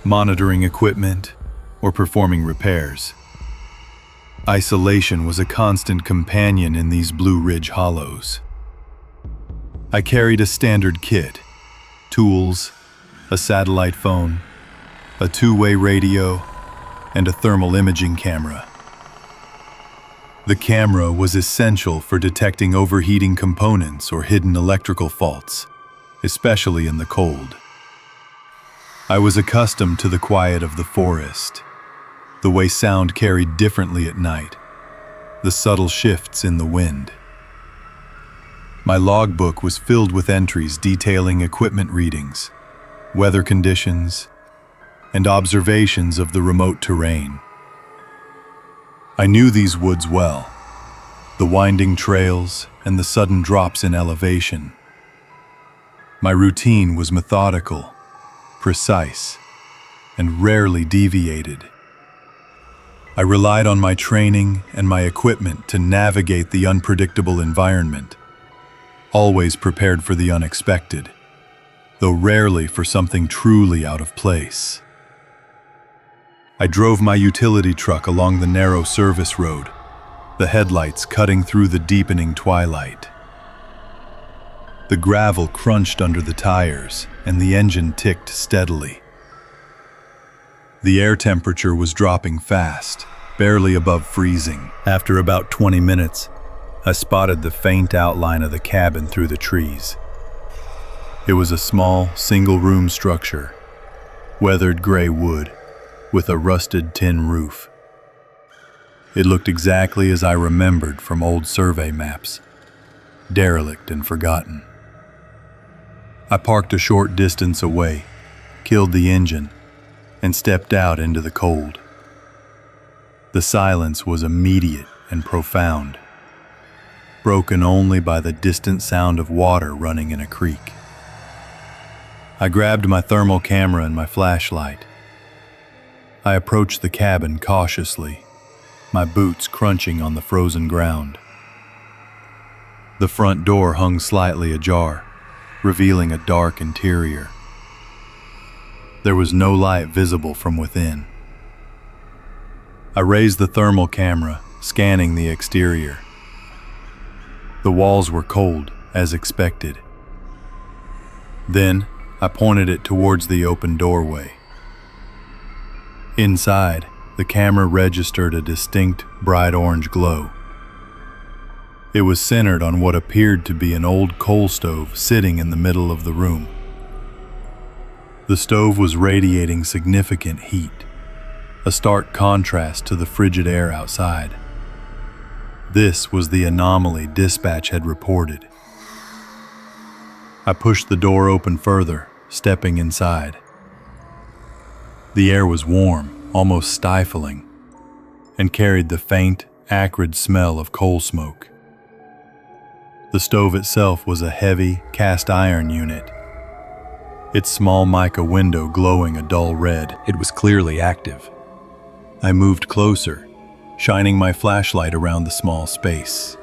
monitoring equipment or performing repairs. Isolation was a constant companion in these Blue Ridge hollows. I carried a standard kit, tools, a satellite phone, a two-way radio, and a thermal imaging camera. The camera was essential for detecting overheating components or hidden electrical faults, especially in the cold. I was accustomed to the quiet of the forest, the way sound carried differently at night, the subtle shifts in the wind. My logbook was filled with entries detailing equipment readings, weather conditions, and observations of the remote terrain. I knew these woods well, the winding trails and the sudden drops in elevation. My routine was methodical, precise, and rarely deviated. I relied on my training and my equipment to navigate the unpredictable environment, always prepared for the unexpected, though rarely for something truly out of place. I drove my utility truck along the narrow service road, the headlights cutting through the deepening twilight. The gravel crunched under the tires, and the engine ticked steadily. The air temperature was dropping fast, barely above freezing. After about 20 minutes, I spotted the faint outline of the cabin through the trees. It was a small, single-room structure, weathered gray wood, with a rusted tin roof. It looked exactly as I remembered from old survey maps, derelict and forgotten. I parked a short distance away, killed the engine, and stepped out into the cold. The silence was immediate and profound, broken only by the distant sound of water running in a creek. I grabbed my thermal camera and my flashlight. I approached the cabin cautiously, my boots crunching on the frozen ground. The front door hung slightly ajar, revealing a dark interior. There was no light visible from within. I raised the thermal camera, scanning the exterior. The walls were cold, as expected. Then, I pointed it towards the open doorway. Inside, the camera registered a distinct, bright orange glow. It was centered on what appeared to be an old coal stove sitting in the middle of the room. The stove was radiating significant heat, a stark contrast to the frigid air outside. This was the anomaly dispatch had reported. I pushed the door open further, stepping inside. The air was warm, almost stifling, and carried the faint, acrid smell of coal smoke. The stove itself was a heavy, cast-iron unit, its small mica window glowing a dull red. It was clearly active. I moved closer, shining my flashlight around the small space.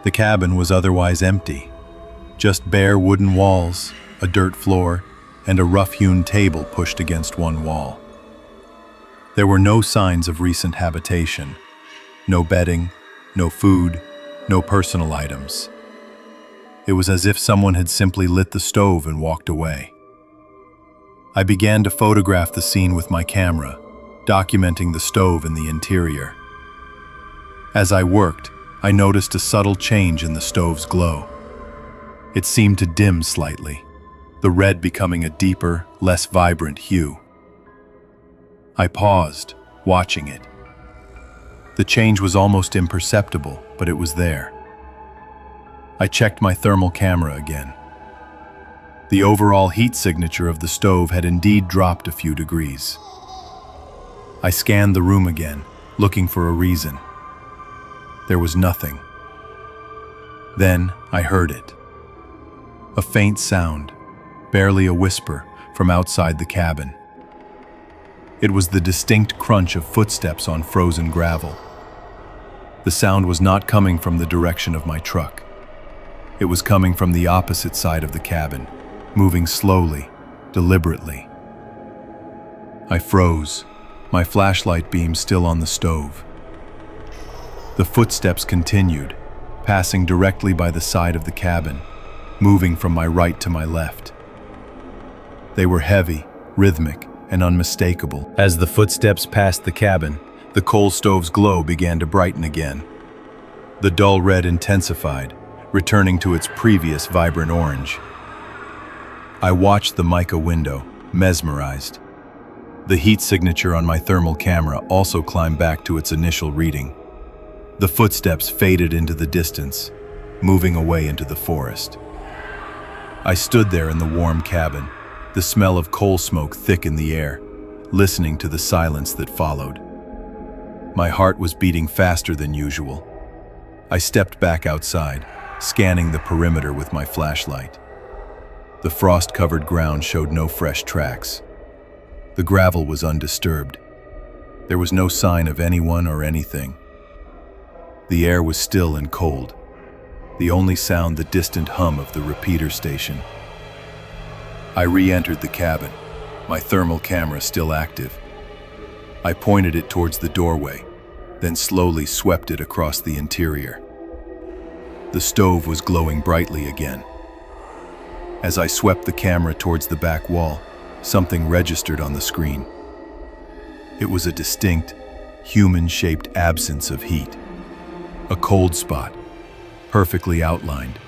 The cabin was otherwise empty, just bare wooden walls, a dirt floor, and a rough-hewn table pushed against one wall. There were no signs of recent habitation, no bedding, no food, no personal items. It was as if someone had simply lit the stove and walked away. I began to photograph the scene with my camera, documenting the stove and the interior. As I worked, I noticed a subtle change in the stove's glow. It seemed to dim slightly, the red becoming a deeper, less vibrant hue. I paused, watching it. The change was almost imperceptible, but it was there. I checked my thermal camera again. The overall heat signature of the stove had indeed dropped a few degrees. I scanned the room again, looking for a reason. There was nothing. Then I heard it. A faint sound, barely a whisper, from outside the cabin. It was the distinct crunch of footsteps on frozen gravel. The sound was not coming from the direction of my truck. It was coming from the opposite side of the cabin, moving slowly, deliberately. I froze, my flashlight beam still on the stove. The footsteps continued, passing directly by the side of the cabin, moving from my right to my left. They were heavy, rhythmic, and unmistakable. As the footsteps passed the cabin, the coal stove's glow began to brighten again. The dull red intensified, returning to its previous vibrant orange. I watched the mica window, mesmerized. The heat signature on my thermal camera also climbed back to its initial reading. The footsteps faded into the distance, moving away into the forest. I stood there in the warm cabin, the smell of coal smoke thick in the air, listening to the silence that followed. My heart was beating faster than usual. I stepped back outside, scanning the perimeter with my flashlight. The frost-covered ground showed no fresh tracks. The gravel was undisturbed. There was no sign of anyone or anything. The air was still and cold. The only sound the distant hum of the repeater station. I re-entered the cabin, my thermal camera still active. I pointed it towards the doorway, then slowly swept it across the interior. The stove was glowing brightly again. As I swept the camera towards the back wall, something registered on the screen. It was a distinct, human-shaped absence of heat. A cold spot, perfectly outlined,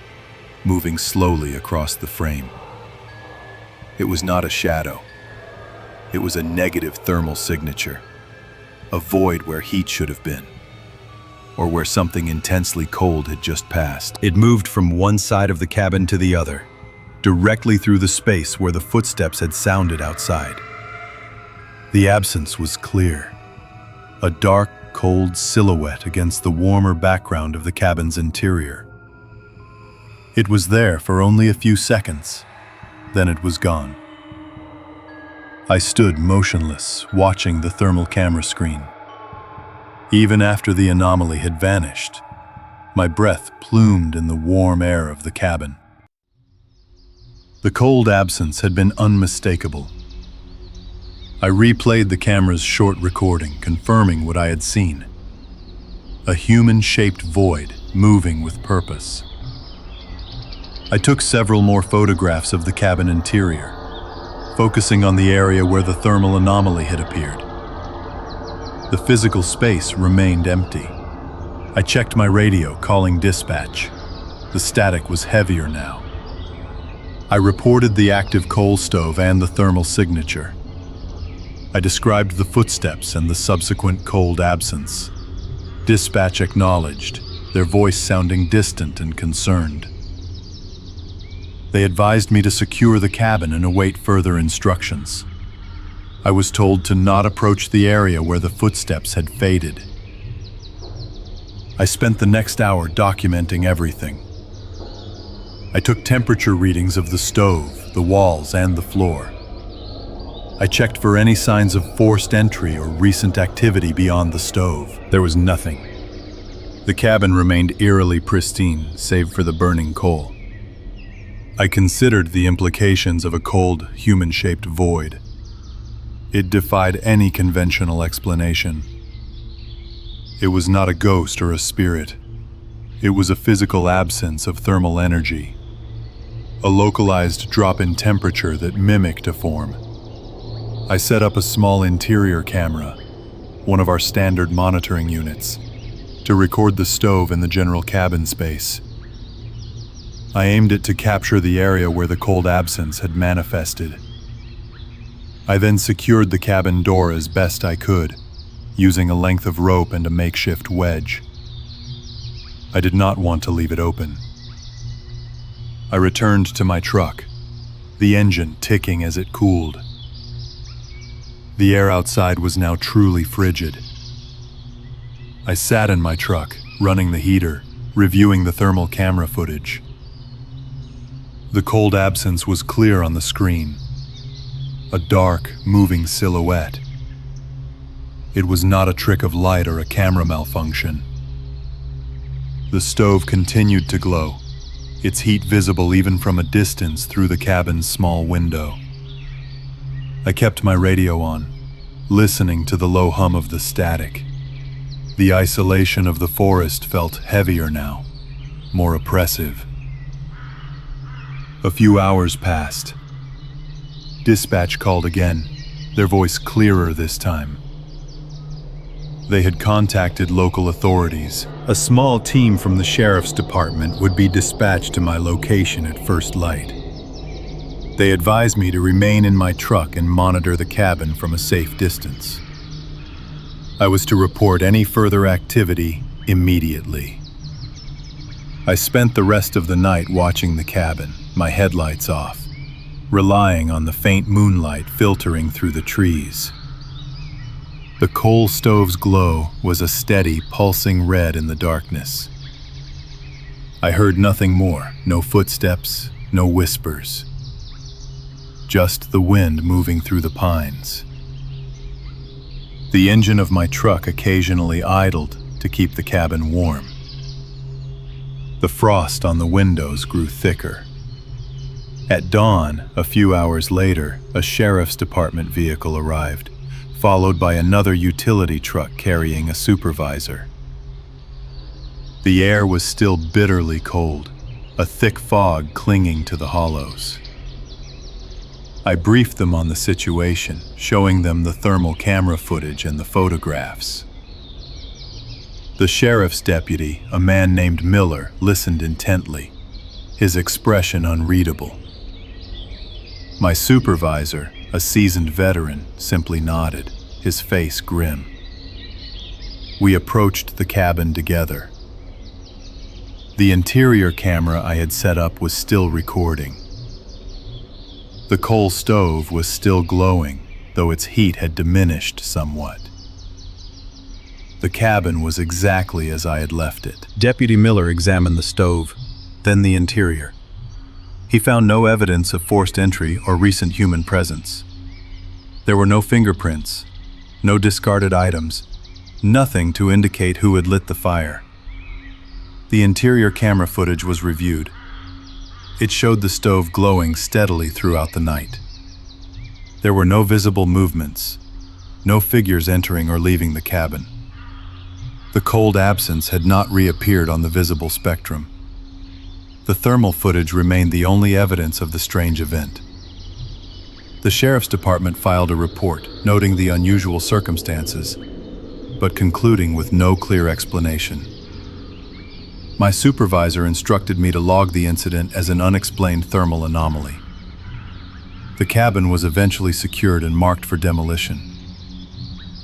moving slowly across the frame. It was not a shadow. It was a negative thermal signature, a void where heat should have been, or where something intensely cold had just passed. It moved from one side of the cabin to the other, directly through the space where the footsteps had sounded outside. The absence was clear, a dark, cold silhouette against the warmer background of the cabin's interior. It was there for only a few seconds, then it was gone. I stood motionless, watching the thermal camera screen. Even after the anomaly had vanished, my breath plumed in the warm air of the cabin. The cold absence had been unmistakable. I replayed the camera's short recording, confirming what I had seen. A human-shaped void, moving with purpose. I took several more photographs of the cabin interior, focusing on the area where the thermal anomaly had appeared. The physical space remained empty. I checked my radio, calling dispatch. The static was heavier now. I reported the active coal stove and the thermal signature. I described the footsteps and the subsequent cold absence. Dispatch acknowledged, their voice sounding distant and concerned. They advised me to secure the cabin and await further instructions. I was told to not approach the area where the footsteps had faded. I spent the next hour documenting everything. I took temperature readings of the stove, the walls, and the floor. I checked for any signs of forced entry or recent activity beyond the stove. There was nothing. The cabin remained eerily pristine, save for the burning coal. I considered the implications of a cold, human-shaped void. It defied any conventional explanation. It was not a ghost or a spirit. It was a physical absence of thermal energy. A localized drop in temperature that mimicked a form. I set up a small interior camera, one of our standard monitoring units, to record the stove in the general cabin space. I aimed it to capture the area where the cold absence had manifested. I then secured the cabin door as best I could, using a length of rope and a makeshift wedge. I did not want to leave it open. I returned to my truck, the engine ticking as it cooled. The air outside was now truly frigid. I sat in my truck, running the heater, reviewing the thermal camera footage. The cold absence was clear on the screen. A dark, moving silhouette. It was not a trick of light or a camera malfunction. The stove continued to glow, its heat visible even from a distance through the cabin's small window. I kept my radio on, listening to the low hum of the static. The isolation of the forest felt heavier now, more oppressive. A few hours passed. Dispatch called again, their voice clearer this time. They had contacted local authorities. A small team from the sheriff's department would be dispatched to my location at first light. They advised me to remain in my truck and monitor the cabin from a safe distance. I was to report any further activity immediately. I spent the rest of the night watching the cabin, my headlights off, relying on the faint moonlight filtering through the trees. The coal stove's glow was a steady, pulsing red in the darkness. I heard nothing more, no footsteps, no whispers. Just the wind moving through the pines. The engine of my truck occasionally idled to keep the cabin warm. The frost on the windows grew thicker. At dawn, a few hours later, a sheriff's department vehicle arrived, followed by another utility truck carrying a supervisor. The air was still bitterly cold, a thick fog clinging to the hollows. I briefed them on the situation, showing them the thermal camera footage and the photographs. The sheriff's deputy, a man named Miller, listened intently, his expression unreadable. My supervisor, a seasoned veteran, simply nodded, his face grim. We approached the cabin together. The interior camera I had set up was still recording. The coal stove was still glowing, though its heat had diminished somewhat. The cabin was exactly as I had left it. Deputy Miller examined the stove, then the interior. He found no evidence of forced entry or recent human presence. There were no fingerprints, no discarded items, nothing to indicate who had lit the fire. The interior camera footage was reviewed. It showed the stove glowing steadily throughout the night. There were no visible movements, no figures entering or leaving the cabin. The cold absence had not reappeared on the visible spectrum. The thermal footage remained the only evidence of the strange event. The sheriff's department filed a report noting the unusual circumstances, but concluding with no clear explanation. My supervisor instructed me to log the incident as an unexplained thermal anomaly. The cabin was eventually secured and marked for demolition.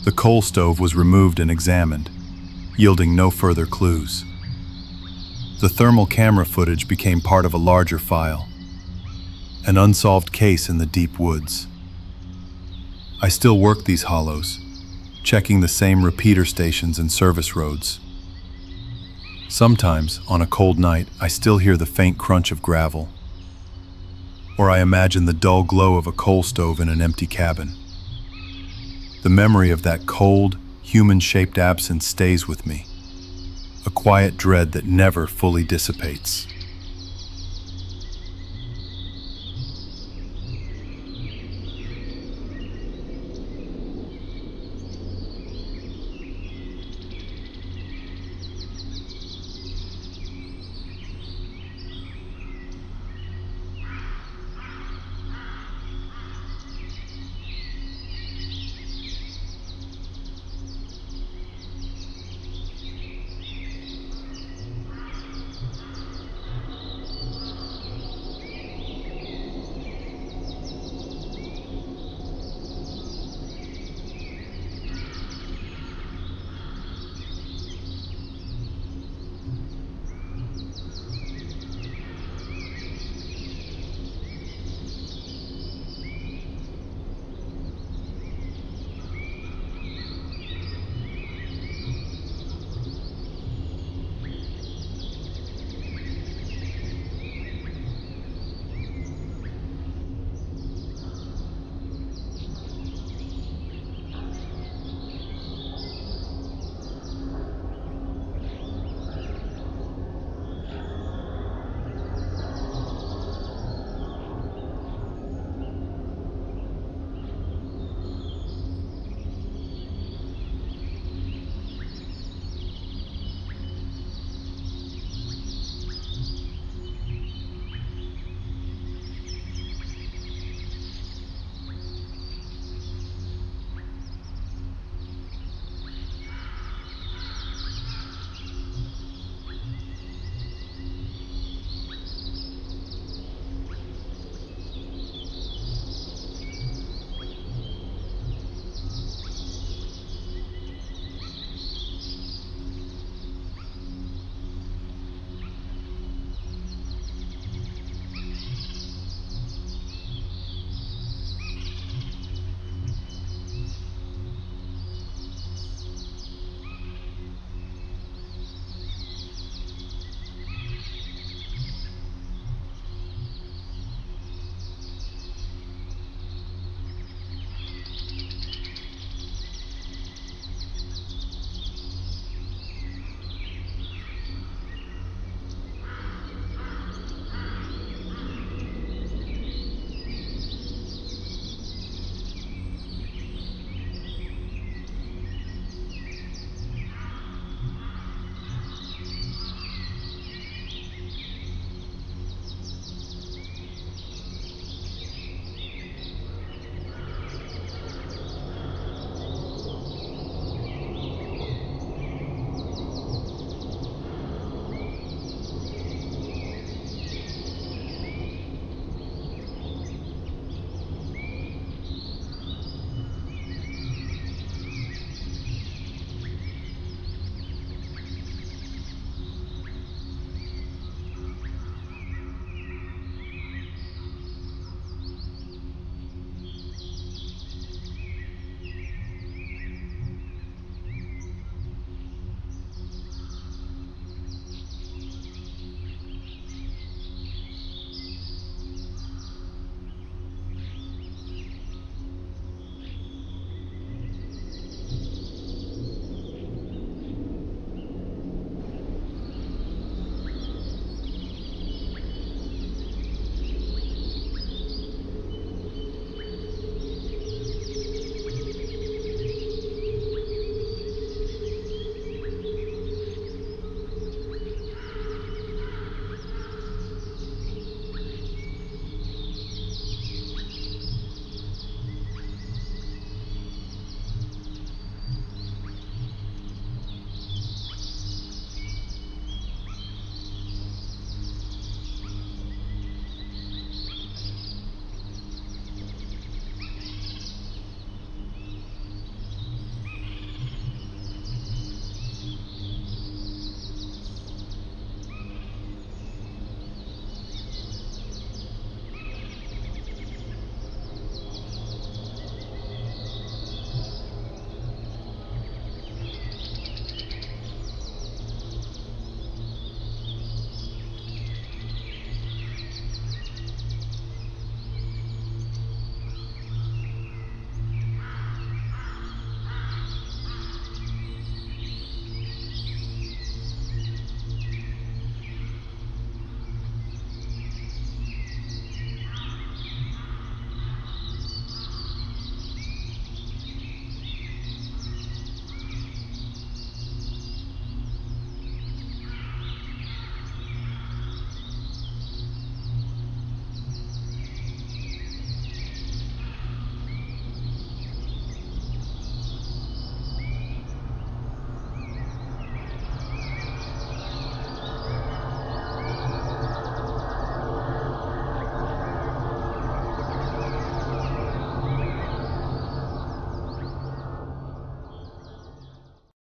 The coal stove was removed and examined, yielding no further clues. The thermal camera footage became part of a larger file, an unsolved case in the deep woods. I still work these hollows, checking the same repeater stations and service roads. Sometimes, on a cold night, I still hear the faint crunch of gravel, or I imagine the dull glow of a coal stove in an empty cabin. The memory of that cold, human-shaped absence stays with me, a quiet dread that never fully dissipates.